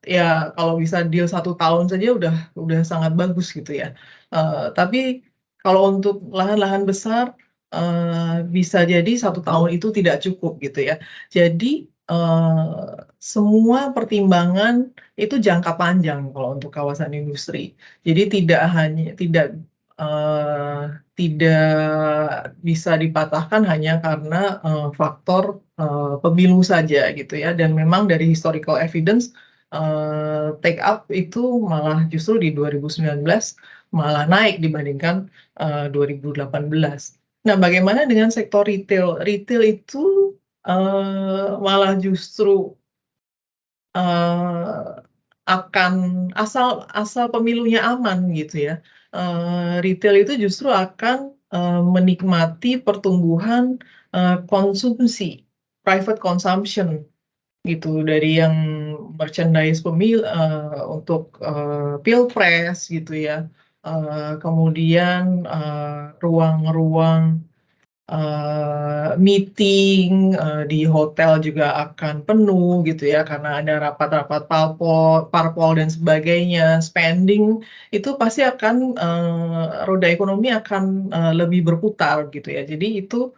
ya kalau bisa deal 1 tahun saja udah sangat bagus gitu ya. Tapi kalau untuk lahan-lahan besar, bisa jadi 1 tahun itu tidak cukup gitu ya. Jadi, semua pertimbangan itu jangka panjang kalau untuk kawasan industri. Jadi tidak bisa dipatahkan hanya karena, faktor, pemilu saja gitu ya, dan memang dari historical evidence, take up itu malah justru di 2019 malah naik dibandingkan, 2018. Nah, bagaimana dengan sektor retail? Retail itu, malah justru, eee, akan asal asal pemilunya aman gitu ya, retail itu justru akan, menikmati pertumbuhan, konsumsi, private consumption gitu, dari yang merchandise untuk, pilpres gitu ya, kemudian, ruang-ruang meeting, di hotel juga akan penuh gitu ya, karena ada rapat-rapat parpol dan sebagainya, spending itu pasti akan, roda ekonomi akan, lebih berputar gitu ya. Jadi itu,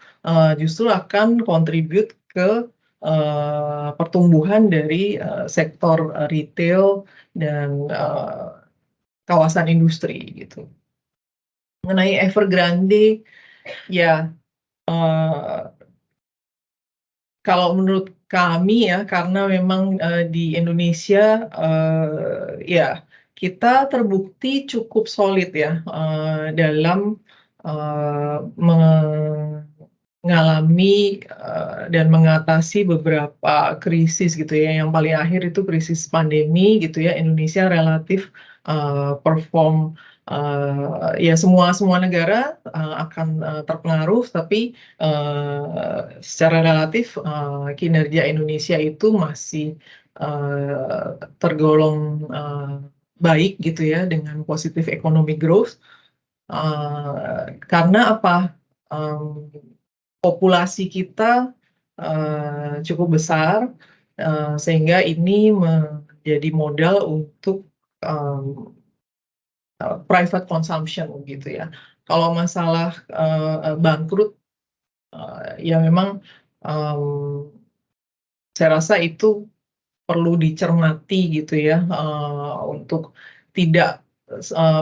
justru akan contribute ke, pertumbuhan dari, sektor, retail dan, kawasan industri gitu. Mengenai Evergrande, ya, eee kalau menurut kami ya, karena memang, di Indonesia, ya kita terbukti cukup solid ya, dalam, eee, ngalami, dan mengatasi beberapa krisis gitu ya, yang paling akhir itu krisis pandemi gitu ya, Indonesia relatif, perform, ya semua negara, akan, terpengaruh tapi, secara relatif, kinerja Indonesia itu masih, tergolong, baik gitu ya, dengan positif economic growth, karena apa, populasi kita, cukup besar, sehingga ini menjadi modal untuk, private consumption gitu ya. Kalau masalah, bangkrut, ya memang, mmm, saya rasa itu perlu dicermati gitu ya, untuk tidak,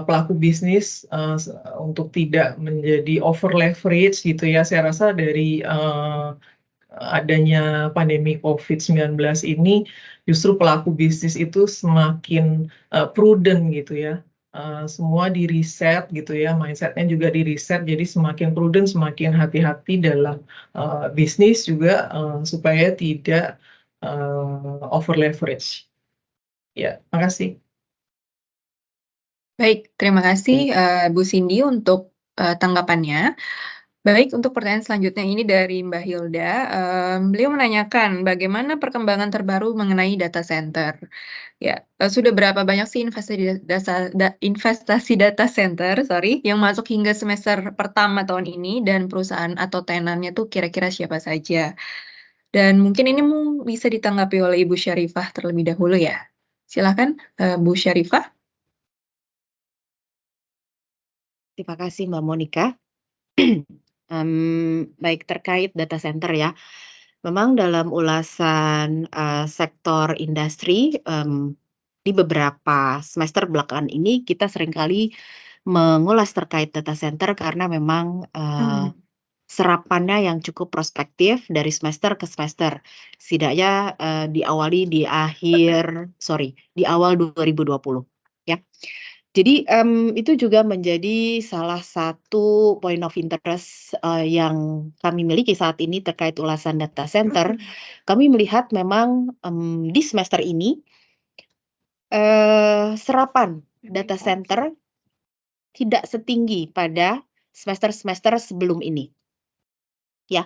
pelaku bisnis, untuk tidak menjadi over leverage gitu ya. Saya rasa dari, adanya pandemi COVID-19 ini, justru pelaku bisnis itu semakin, prudent gitu ya, semua di-riset gitu ya, mindset-nya juga di-riset, jadi semakin prudent, semakin hati-hati dalam, bisnis juga, supaya tidak, over leverage. Ya, makasih. Baik, terima Baik. kasih, Bu Cindy untuk, tanggapannya. Baik, untuk pertanyaan selanjutnya ini dari Mbak Hilda, beliau menanyakan bagaimana perkembangan terbaru mengenai data center. Ya, sudah berapa banyak sih investasi data center, sorry, yang masuk hingga semester pertama tahun ini dan perusahaan atau tenannya tuh kira-kira siapa saja? Dan mungkin ini bisa ditanggapi oleh Ibu Syarifah terlebih dahulu ya. Silakan, Bu Syarifah. Terima kasih Mbak Monica. Baik terkait data center ya, memang dalam ulasan, sektor industri, di beberapa semester belakangan ini kita seringkali mengulas terkait data center karena memang, Mmm, serapannya yang cukup prospektif dari semester ke semester. Setidaknya, diawali di awal 2020 ya. Jadi, itu juga menjadi salah satu point of interest, yang kami miliki saat ini terkait ulasan data center. Kami melihat memang, di semester ini, serapan data center tidak setinggi pada semester-semester sebelum ini, ya.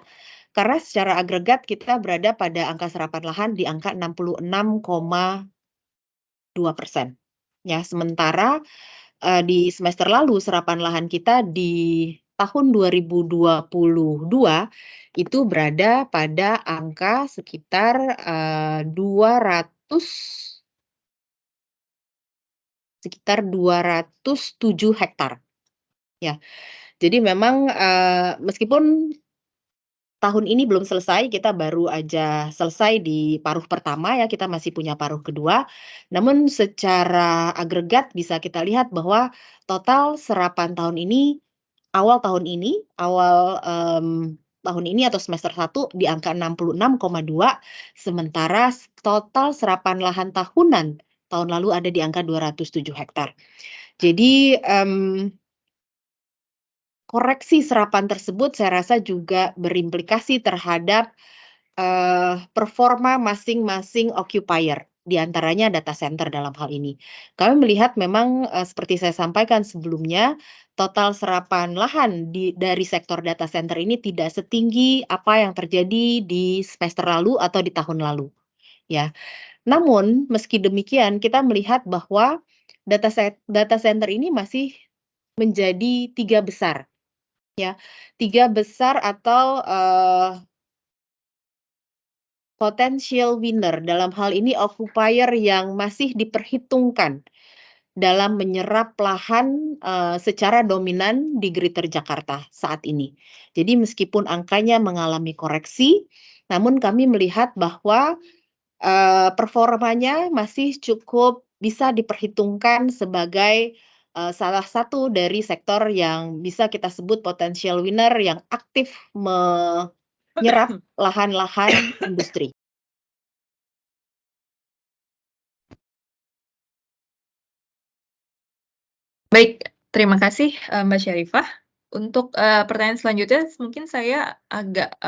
Karena secara agregat kita berada pada angka serapan lahan di angka 66,2%, ya. Sementara di semester lalu serapan lahan kita di tahun 2022 itu berada pada angka sekitar, 207 hektar, ya. Jadi memang, meskipun tahun ini belum selesai, kita baru aja selesai di paruh pertama ya, kita masih punya paruh kedua. Namun secara agregat bisa kita lihat bahwa total serapan tahun ini atau semester satu di angka 66,2, sementara total serapan lahan tahunan tahun lalu ada di angka 207 hektar. Jadi, koreksi serapan tersebut saya rasa juga berimplikasi terhadap, performa masing-masing occupier, di antaranya data center dalam hal ini. Kami melihat memang, seperti saya sampaikan sebelumnya, total serapan lahan dari sektor data center ini tidak setinggi apa yang terjadi di semester lalu atau di tahun lalu, ya. Namun meski demikian kita melihat bahwa data center ini masih menjadi 3 besar. Ya, 3 besar atau, potential winner dalam hal ini occupier yang masih diperhitungkan dalam menyerap lahan, secara dominan di Greater Jakarta saat ini. Jadi meskipun angkanya mengalami koreksi, namun kami melihat bahwa, performanya masih cukup bisa diperhitungkan sebagai, salah satu dari sektor yang bisa kita sebut potential winner yang aktif menyerap lahan-lahan industri. baik, terima kasih, Mbak Syarifah. Untuk, pertanyaan selanjutnya mungkin saya agak,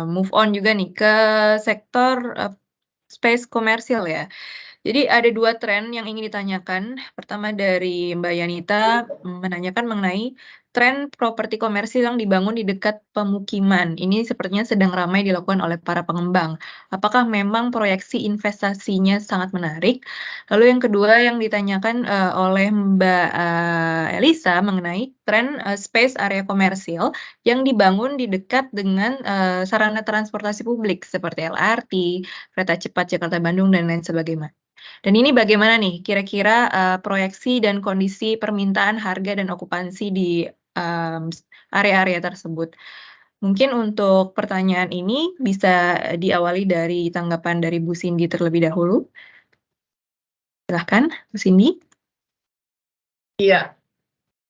move on juga nih ke sektor, space komersil ya. Jadi ada 2 tren yang ingin ditanyakan. Pertama dari Mbak Yanita, menanyakan mengenai tren properti komersil yang dibangun di dekat pemukiman. Ini sepertinya sedang ramai dilakukan oleh para pengembang. Apakah memang proyeksi investasinya sangat menarik? Lalu yang kedua yang ditanyakan, oleh Mbak, Elisa mengenai tren, space area komersil yang dibangun di dekat dengan, sarana transportasi publik seperti LRT, kereta cepat Jakarta-Bandung, dan lain sebagainya. Dan ini bagaimana nih kira-kira, proyeksi dan kondisi permintaan harga dan okupansi di, area-area tersebut? Mungkin untuk pertanyaan ini bisa diawali dari tanggapan dari Bu Cindy terlebih dahulu. Silahkan, Bu Cindy. Iya,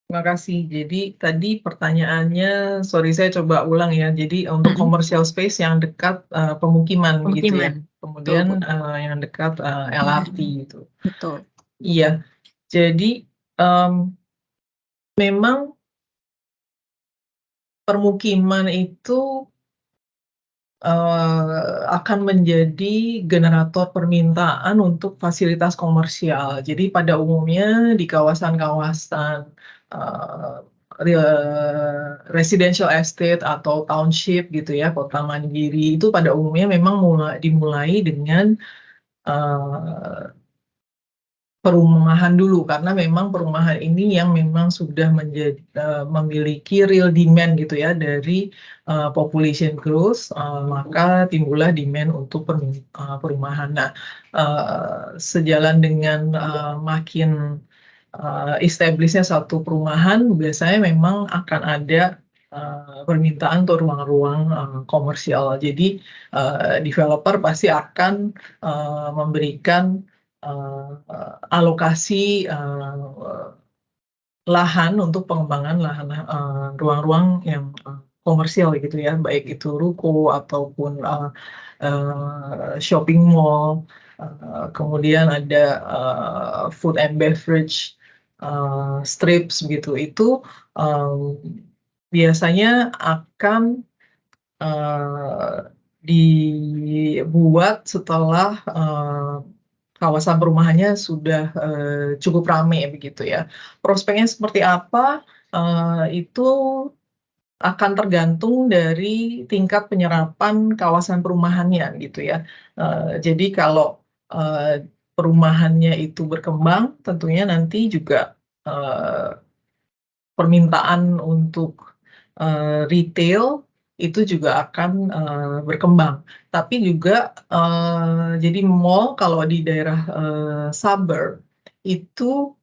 terima kasih. Jadi tadi pertanyaannya, sorry saya coba ulang ya. Jadi untuk Mhm, commercial space yang dekat pemukiman gitu ya. pemukiman. Betul, Bu. Kemudian yang dekat LRT Mhm, gitu. betul. Iya, jadi memang permukiman itu akan menjadi generator permintaan untuk fasilitas komersial. Jadi pada umumnya di kawasan-kawasan uh, residential estate atau township gitu ya, kota mandiri itu pada umumnya memang dimulai dengan uh, perumahan dulu karena memang perumahan ini yang memang sudah memiliki real demand gitu ya dari population growth, maka timbullah demand untuk perumahan. Nah, sejalan dengan makin establishnya satu perumahan, biasanya memang akan ada permintaan untuk ruang-ruang komersial. Jadi developer pasti akan memberikan alokasi lahan untuk pengembangan lahan ruang-ruang yang komersial gitu ya, baik itu ruko ataupun shopping mall. Kemudian ada food and beverage strips gitu. Itu biasanya akan dibuat setelah kawasan perumahannya sudah cukup ramai begitu ya. Prospeknya seperti apa? Itu akan tergantung dari tingkat penyerapan kawasan perumahannya gitu ya. Jadi kalau perumahannya itu berkembang, tentunya nanti juga permintaan untuk retail itu juga akan berkembang. Tapi juga jadi mall kalau di daerah suburb itu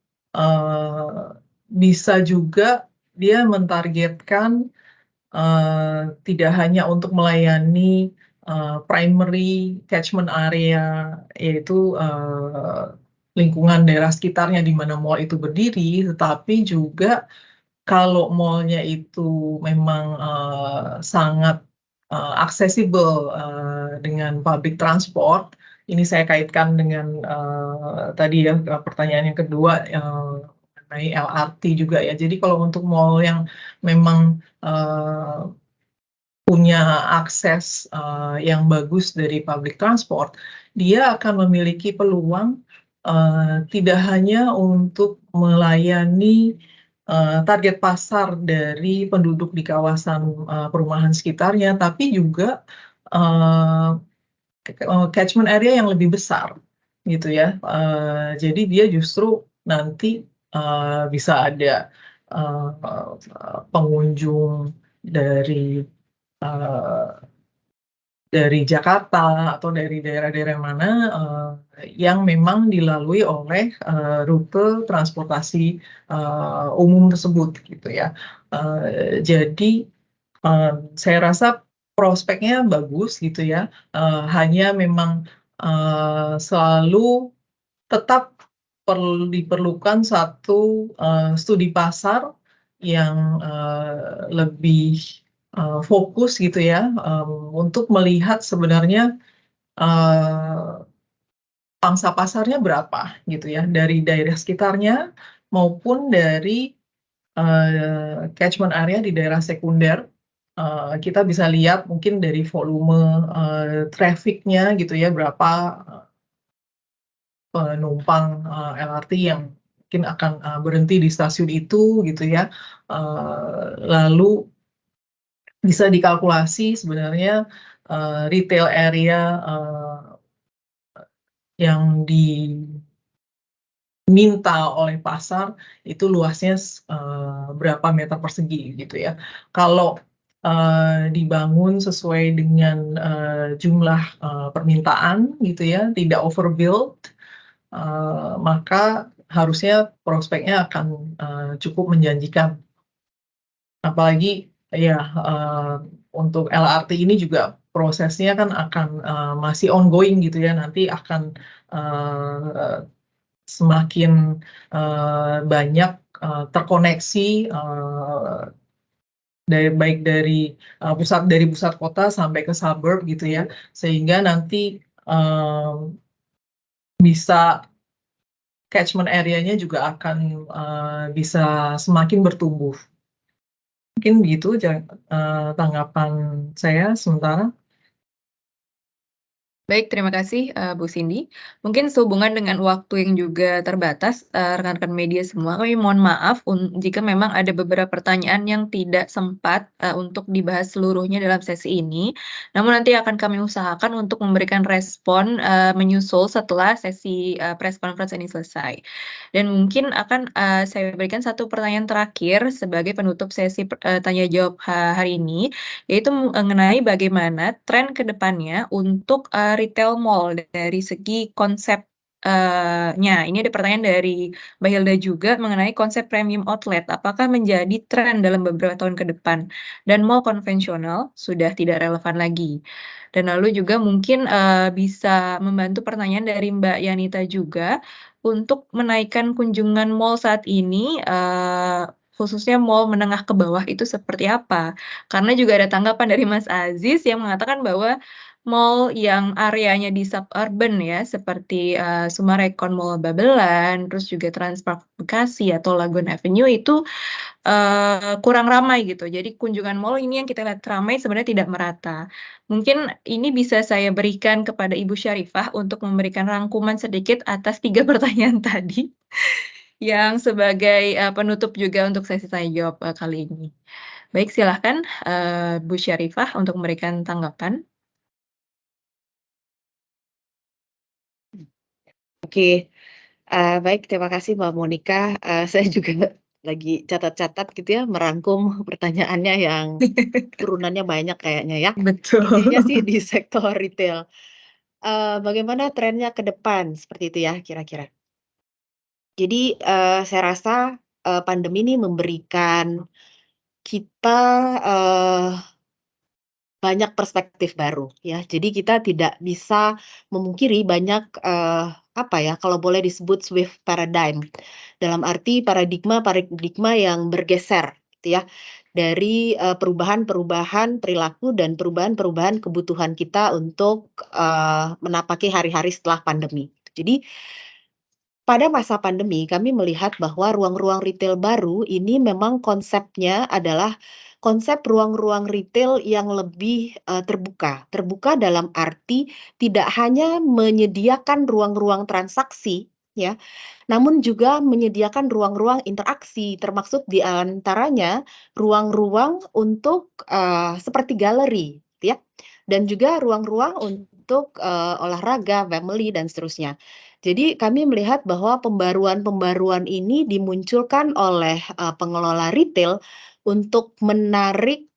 bisa juga dia mentargetkan tidak hanya untuk melayani primary catchment area, yaitu lingkungan daerah sekitarnya di mana mall itu berdiri, tetapi juga kalau mall-nya itu memang sangat aksesibel dengan public transport, ini saya kaitkan dengan tadi ya pertanyaan yang kedua mengenai LRT juga ya. Jadi kalau untuk mall yang memang punya akses yang bagus dari public transport, dia akan memiliki peluang tidak hanya untuk melayani target pasar dari penduduk di kawasan perumahan sekitarnya, tapi juga catchment area yang lebih besar, gitu ya. Jadi dia justru nanti bisa ada pengunjung dari eh, Jakarta atau dari daerah-daerah mana yang memang dilalui oleh rute transportasi umum tersebut gitu ya. Jadi saya rasa prospeknya bagus gitu ya. Hanya memang selalu tetap diperlukan satu studi pasar yang lebih fokus gitu ya, untuk melihat sebenarnya pangsa pasarnya berapa gitu ya, dari daerah sekitarnya maupun dari catchment area di daerah sekunder, kita bisa lihat mungkin dari volume, traffic-nya gitu ya, berapa, penumpang, LRT yang mungkin akan, berhenti di stasiun itu gitu ya. Lalu bisa dikalkulasi sebenarnya, retail area, yang diminta oleh pasar itu luasnya berapa meter persegi gitu ya. Kalau, dibangun sesuai dengan, jumlah, permintaan gitu ya, tidak overbuild, maka harusnya prospeknya akan, cukup menjanjikan. Apalagi ya, untuk LRT ini juga prosesnya kan akan, masih ongoing gitu ya, nanti akan, eee, semakin, banyak, terkoneksi, baik dari, dari pusat kota sampai ke suburb gitu ya, sehingga nanti, bisa catchment area-nya juga akan, bisa semakin bertumbuh. Mungkin begitu tanggapan saya sementara. Baik, terima kasih, Bu Cindy. Mungkin sehubungan dengan waktu yang juga terbatas, rekan-rekan media semua, kami mohon maaf jika memang ada beberapa pertanyaan yang tidak sempat, untuk dibahas seluruhnya dalam sesi ini. Namun nanti akan kami usahakan untuk memberikan respon, menyusul setelah sesi, press conference ini selesai. Dan mungkin akan, saya berikan satu pertanyaan terakhir sebagai penutup sesi tanya jawab hari ini, yaitu mengenai bagaimana tren ke depannya untuk, retail mall dari segi konsep, nya. Ini ada pertanyaan dari Mbak Hilda juga mengenai konsep premium outlet, apakah menjadi tren dalam beberapa tahun ke depan dan mall konvensional sudah tidak relevan lagi? Dan lalu juga mungkin, bisa membantu pertanyaan dari Mbak Yanita juga untuk menaikkan kunjungan mall saat ini, khususnya mall menengah ke bawah itu seperti apa? Karena juga ada tanggapan dari Mas Aziz yang mengatakan bahwa mall yang areanya di suburban ya, seperti, Summarecon Mall Babelan, terus juga Transpark Bekasi atau Lagun Avenue itu, kurang ramai gitu. Jadi kunjungan mall ini yang kita lihat ramai sebenarnya tidak merata. Mungkin ini bisa saya berikan kepada Ibu Syarifah untuk memberikan rangkuman sedikit atas 3 pertanyaan tadi, yang sebagai, penutup juga untuk sesi tanya jawab, kali ini. Baik, silahkan, Bu Syarifah untuk memberikan tanggapan. Oke, baik terima kasih Mbak Monica, saya juga lagi catat-catat gitu ya, merangkum pertanyaannya yang turunannya banyak kayaknya ya. Intinya sih Betul. di sektor retail, bagaimana trennya ke depan, seperti itu ya kira-kira. Jadi, saya rasa, pandemi ini memberikan kita, banyak perspektif baru ya. Jadi kita tidak bisa memungkiri banyak, apa ya, kalau boleh disebut Swift paradigm. Dalam arti paradigma yang bergeser gitu ya, dari, perubahan-perubahan perilaku dan perubahan-perubahan kebutuhan kita untuk, menapaki hari-hari setelah pandemi. Jadi pada masa pandemi, kami melihat bahwa ruang-ruang retail baru ini memang konsepnya adalah konsep ruang-ruang retail yang lebih, terbuka. Terbuka dalam arti tidak hanya menyediakan ruang-ruang transaksi ya, namun juga menyediakan ruang-ruang interaksi, termaksud di antaranya ruang-ruang untuk, seperti galeri gitu ya, dan juga ruang-ruang untuk, olahraga, family, dan seterusnya. Jadi kami melihat bahwa pembaruan-pembaruan ini dimunculkan oleh, pengelola retail untuk menarik,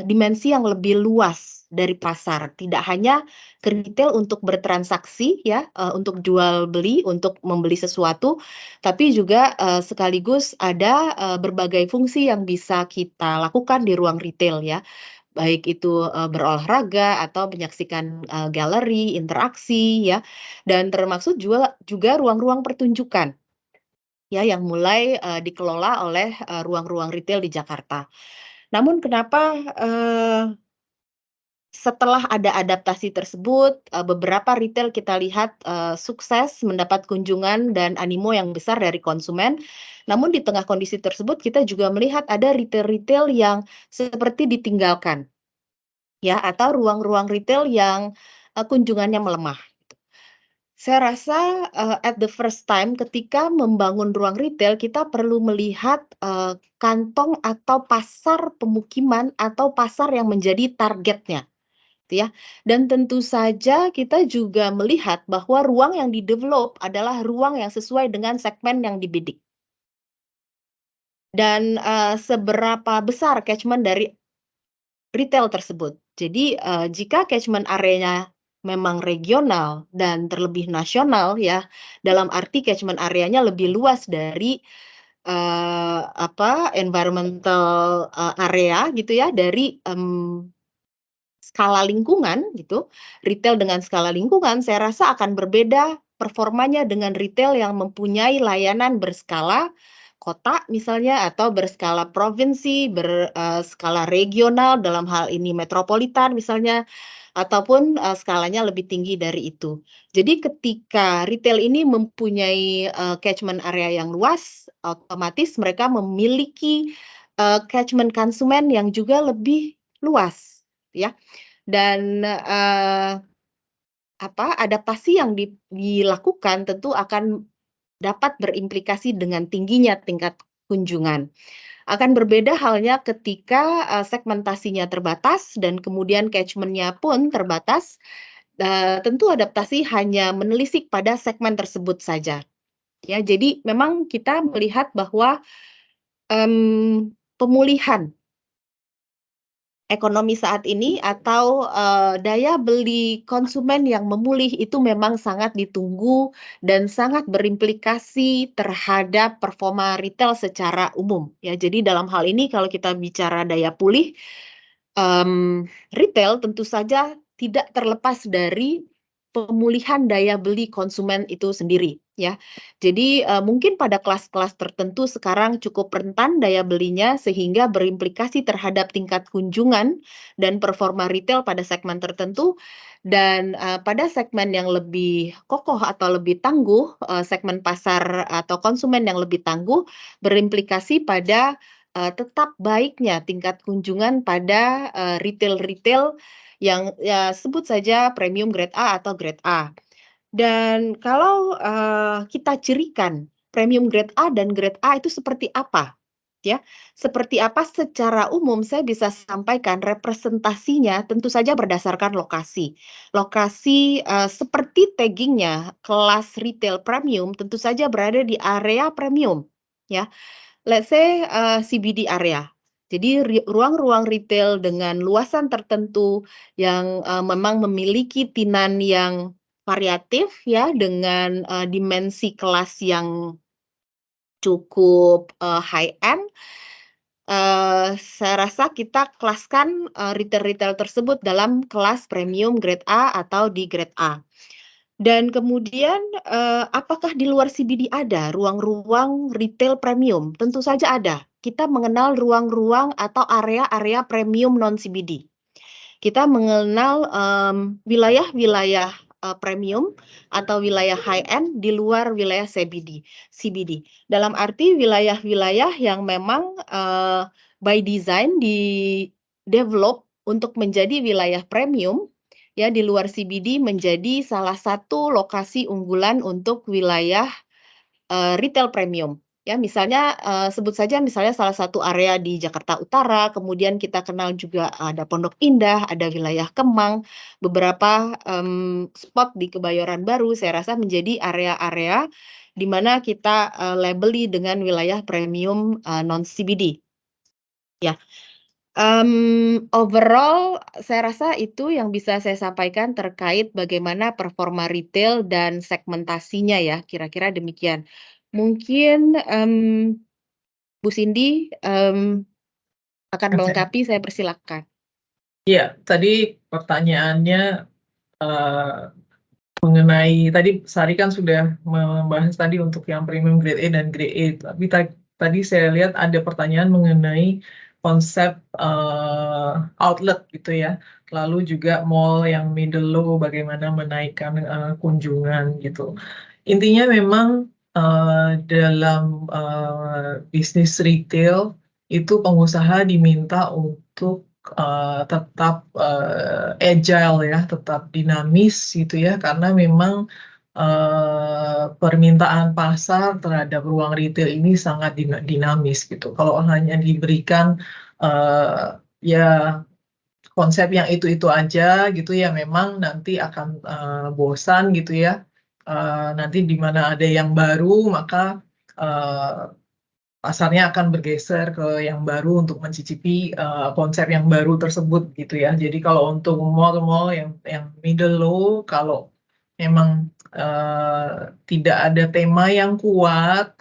dimensi yang lebih luas dari pasar. Tidak hanya ke retail untuk bertransaksi ya, untuk jual beli, untuk membeli sesuatu, tapi juga, sekaligus ada, berbagai fungsi yang bisa kita lakukan di ruang retail ya. Baik itu, berolahraga atau menyaksikan, galeri, interaksi ya, dan termasuk juga ruang-ruang pertunjukan, ya yang mulai, dikelola oleh, ruang-ruang retail di Jakarta. Namun kenapa, setelah ada adaptasi tersebut, beberapa retail kita lihat, sukses mendapat kunjungan dan animo yang besar dari konsumen. Namun di tengah kondisi tersebut kita juga melihat ada retail-retail yang seperti ditinggalkan, ya, atau ruang-ruang retail yang, kunjungannya melemah. Saya rasa, at the first time ketika membangun ruang retail, kita perlu melihat, kantong atau pasar pemukiman atau pasar yang menjadi targetnya, gitu ya. Dan tentu saja kita juga melihat bahwa ruang yang di-develop adalah ruang yang sesuai dengan segmen yang dibidik. Dan, seberapa besar catchment dari retail tersebut. Jadi, jika catchment areanya memang regional dan terlebih nasional ya, dalam arti catchment areanya lebih luas dari, environmental, area gitu ya, dari, skala lingkungan gitu, retail dengan skala lingkungan saya rasa akan berbeda performanya dengan retail yang mempunyai layanan berskala kota misalnya atau berskala provinsi, skala regional dalam hal ini metropolitan misalnya, ataupun, skalanya lebih tinggi dari itu. Jadi ketika retail ini mempunyai, catchment area yang luas, otomatis mereka memiliki, catchment konsumen yang juga lebih luas, ya. Dan, adaptasi yang dilakukan tentu akan dapat berimplikasi dengan tingginya tingkat kunjungan. Akan berbeda halnya ketika, segmentasinya terbatas dan kemudian catchment-nya pun terbatas, tentu adaptasi hanya menelisik pada segmen tersebut saja, ya. Jadi memang kita melihat bahwa, pemulihan ekonomi saat ini atau, daya beli konsumen yang memulih itu memang sangat ditunggu dan sangat berimplikasi terhadap performa retail secara umum, ya. Jadi dalam hal ini kalau kita bicara daya pulih, retail tentu saja tidak terlepas dari pemulihan daya beli konsumen itu sendiri, ya. Jadi, mungkin pada kelas-kelas tertentu sekarang cukup rentan daya belinya sehingga berimplikasi terhadap tingkat kunjungan dan performa retail pada segmen tertentu dan, pada segmen yang lebih kokoh atau lebih tangguh, segmen pasar atau konsumen yang lebih tangguh berimplikasi pada, tetap baiknya tingkat kunjungan pada, retail-retail yang ya sebut saja premium grade A atau grade A. Dan kalau, kita cirikan premium grade A dan grade A itu seperti apa, ya. Seperti apa secara umum saya bisa sampaikan representasinya tentu saja berdasarkan lokasi. Lokasi, seperti tagging-nya kelas retail premium tentu saja berada di area premium, ya. Let's say, CBD area. Jadi ruang-ruang retail dengan luasan tertentu yang, memang memiliki tinan yang variatif ya, dengan, dimensi kelas yang cukup, high end, saya rasa kita kelaskan, retail-retail tersebut dalam kelas premium grade A atau di grade A. Dan kemudian, apakah di luar CBD ada ruang-ruang retail premium? Tentu saja ada. Kita mengenal ruang-ruang atau area-area premium non-CBD. Kita mengenal, wilayah-wilayah, premium atau wilayah high end di luar wilayah CBD. Dalam arti wilayah-wilayah yang memang, by design di-develop untuk menjadi wilayah premium, ya di luar CBD menjadi salah satu lokasi unggulan untuk wilayah, retail premium. Ya misalnya, sebut saja misalnya salah satu area di Jakarta Utara, kemudian kita kenal juga ada Pondok Indah, ada wilayah Kemang, beberapa, spot di Kebayoran Baru saya rasa menjadi area-area di mana kita, labeli dengan wilayah premium, non-CBD. Ya. Overall saya rasa itu yang bisa saya sampaikan terkait bagaimana performa retail dan segmentasinya ya, kira-kira demikian. Mungkin, Bu Cindy, akan Oke. melengkapi, saya persilahkan. Iya, tadi pertanyaannya, eee, mengenai tadi Sari kan sudah membahas tadi untuk yang premium grade A dan grade E, tapi tadi saya lihat ada pertanyaan mengenai konsep, outlet gitu ya. Lalu juga mall yang middle low bagaimana menaikkan, kunjungan gitu. Intinya memang, dalam, bisnis retail itu pengusaha diminta untuk, tetap, agile ya, tetap dinamis gitu ya, karena memang, permintaan pasar terhadap ruang retail ini sangat dinamis gitu. Kalau hanya diberikan, ya konsep yang itu-itu aja gitu ya, memang nanti akan, bosan gitu ya. Nanti di mana ada yang baru maka, pasarnya akan bergeser ke yang baru untuk mencicipi, konsep yang baru tersebut gitu ya. Jadi kalau untuk mall-mall yang middle low, kalau memang, tidak ada tema yang kuat,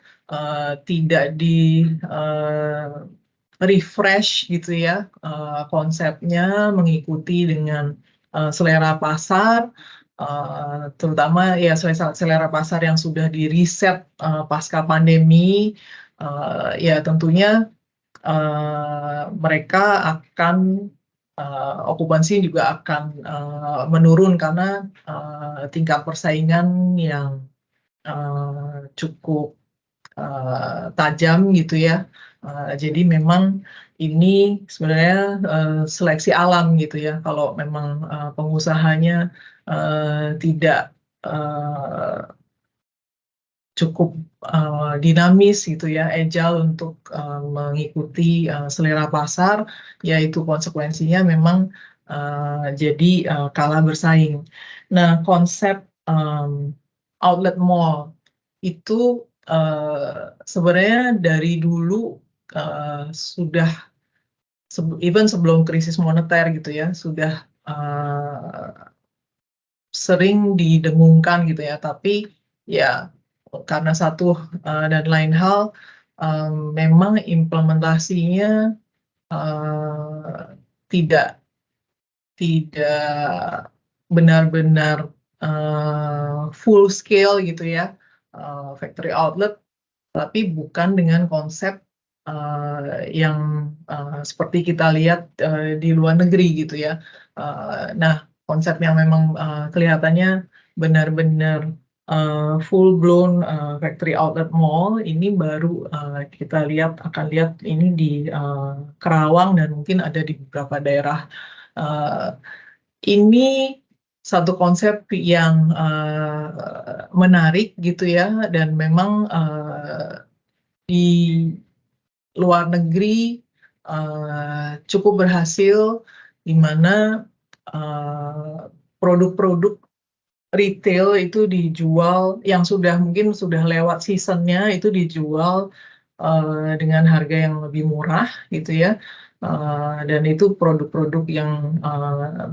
tidak di, refresh gitu ya, konsepnya mengikuti dengan, selera pasar, terutama ya selera pasar yang sudah di-riset, pasca pandemi, ya tentunya, mereka akan, okupansi juga akan, menurun karena, tingkat persaingan yang, cukup, tajam gitu ya. Jadi memang ini sebenarnya, seleksi alam gitu ya, kalau memang, pengusahanya, tidak, cukup, dinamis gitu ya, agile untuk, mengikuti, selera pasar, ya itu konsekuensinya memang, jadi, kalah bersaing. Nah, konsep, outlet mall itu, sebenarnya dari dulu, sudah even sebelum krisis moneter gitu ya, sudah, sering didengungkan gitu ya, tapi ya karena satu, dan lain hal, memang implementasinya, eee, tidak tidak benar-benar, full scale gitu ya, factory outlet, tapi bukan dengan konsep, yang, seperti kita lihat, di luar negeri gitu ya. Nah, konsep yang memang, kelihatannya benar-benar, full blown, factory outlet mall ini baru, kita akan lihat ini di, Kerawang dan mungkin ada di beberapa daerah. Eee, ini satu konsep yang, menarik gitu ya dan memang, di luar negeri, cukup berhasil, di mana, produk-produk retail itu dijual yang mungkin sudah lewat season-nya itu dijual, dengan harga yang lebih murah gitu ya, dan itu produk-produk yang,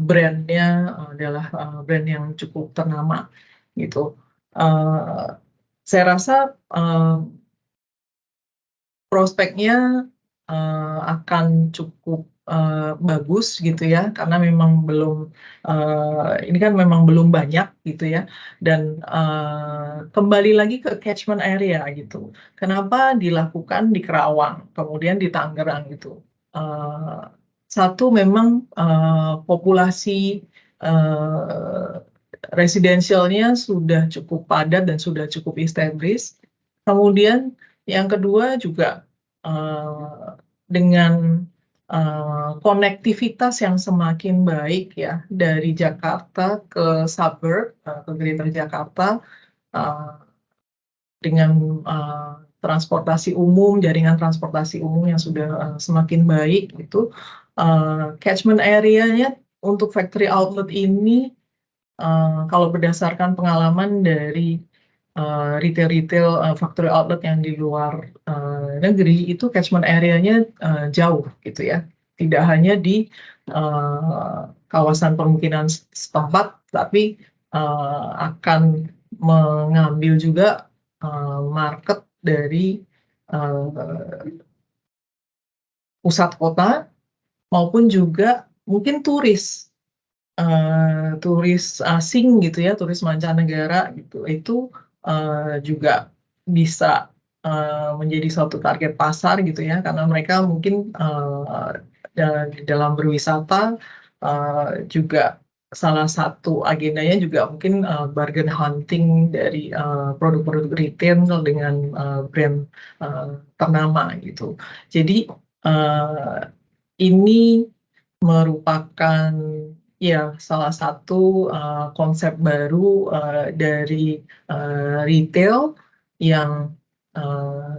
brand-nya adalah, brand yang cukup ternama gitu. Eee, saya rasa, prospeknya, akan cukup, bagus gitu ya, karena memang belum, ini kan memang belum banyak gitu ya, dan, kembali lagi ke catchment area gitu. Kenapa dilakukan di Kerawang, kemudian di Tangerang gitu. Eee, Satu memang, populasi, eee, residensialnya sudah cukup padat dan sudah cukup established. Kemudian yang kedua juga, dengan, konektivitas yang semakin baik ya dari Jakarta ke suburb, ke Greater Jakarta, eee, dengan, transportasi umum, jaringan transportasi umum yang sudah, semakin baik gitu, catchment area-nya untuk factory outlet ini, kalau berdasarkan pengalaman dari, retail-retail, factory outlet yang di luar, negeri, itu catchment area-nya, jauh gitu ya. Tidak hanya di, kawasan permukiman setempat, tapi, akan mengambil juga, market dari, eee, pusat kota maupun juga mungkin turis. Turis asing gitu ya, turis mancanegara gitu, itu, juga bisa, menjadi suatu target pasar gitu ya, karena mereka mungkin, di dalam berwisata, juga salah satu agendanya juga mungkin, bargain hunting dari, produk-produk retail dengan, brand, ternama gitu. Jadi, ini merupakan ya salah satu, konsep baru, dari, retail yang,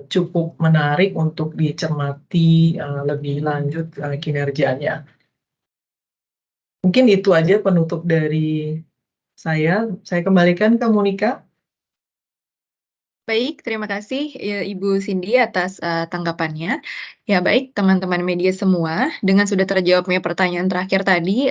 cukup menarik untuk dicermati, lebih lanjut, kinerjanya. Mungkin itu aja penutup dari saya. Saya kembalikan ke Monica. Baik, terima kasih ya, Ibu Cindy atas tanggapannya. Ya baik, teman-teman media semua, dengan sudah terjawabnya pertanyaan terakhir tadi,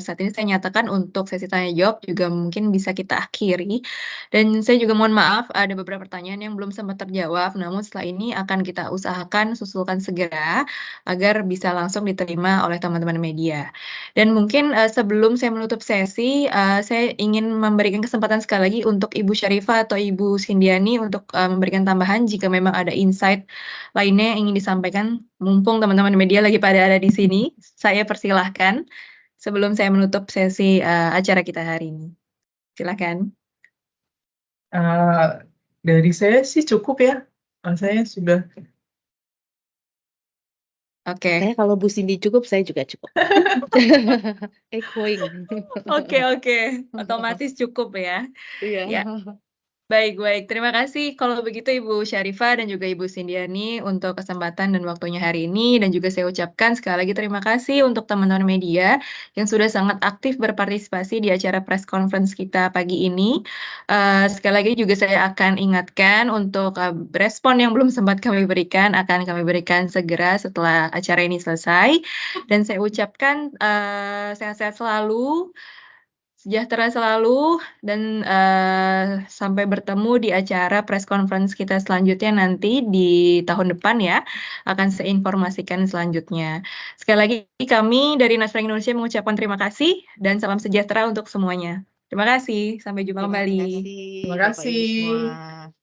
saat ini saya nyatakan untuk sesi tanya jawab juga mungkin bisa kita akhiri. Dan saya juga mohon maaf ada beberapa pertanyaan yang belum sempat terjawab, namun setelah ini akan kita usahakan susulkan segera agar bisa langsung diterima oleh teman-teman media. Dan mungkin sebelum saya menutup sesi, saya ingin memberikan kesempatan sekali lagi untuk Ibu Syarifah atau Ibu Sindiani untuk memberikan tambahan jika memang ada insight lainnya yang ingin disampaikan. Mumpung teman-teman media lagi pada ada di sini, saya persilahkan sebelum saya menutup sesi acara kita hari ini. Silakan. Dari saya sih cukup ya, saya sudah Oke. Kalau Bu Cindy cukup, saya juga cukup. Echoing. Oke, otomatis cukup ya. Iya. Ya. Baik. Terima kasih kalau begitu Ibu Syarifah dan juga Ibu Sindiani untuk kesempatan dan waktunya hari ini. Dan juga saya ucapkan sekali lagi terima kasih untuk teman-teman media yang sudah sangat aktif berpartisipasi di acara press conference kita pagi ini. Sekali lagi juga saya akan ingatkan untuk respon yang belum sempat kami berikan akan kami berikan segera setelah acara ini selesai. Dan saya ucapkan sehat-sehat selalu. Sejahtera selalu dan sampai bertemu di acara press conference kita selanjutnya nanti di tahun depan ya, akan saya informasikan selanjutnya. Sekali lagi kami dari Nasreng Indonesia mengucapkan terima kasih dan salam sejahtera untuk semuanya. Terima kasih, sampai jumpa Terima kembali. kasih terima Bapak Ibu kasih. semua.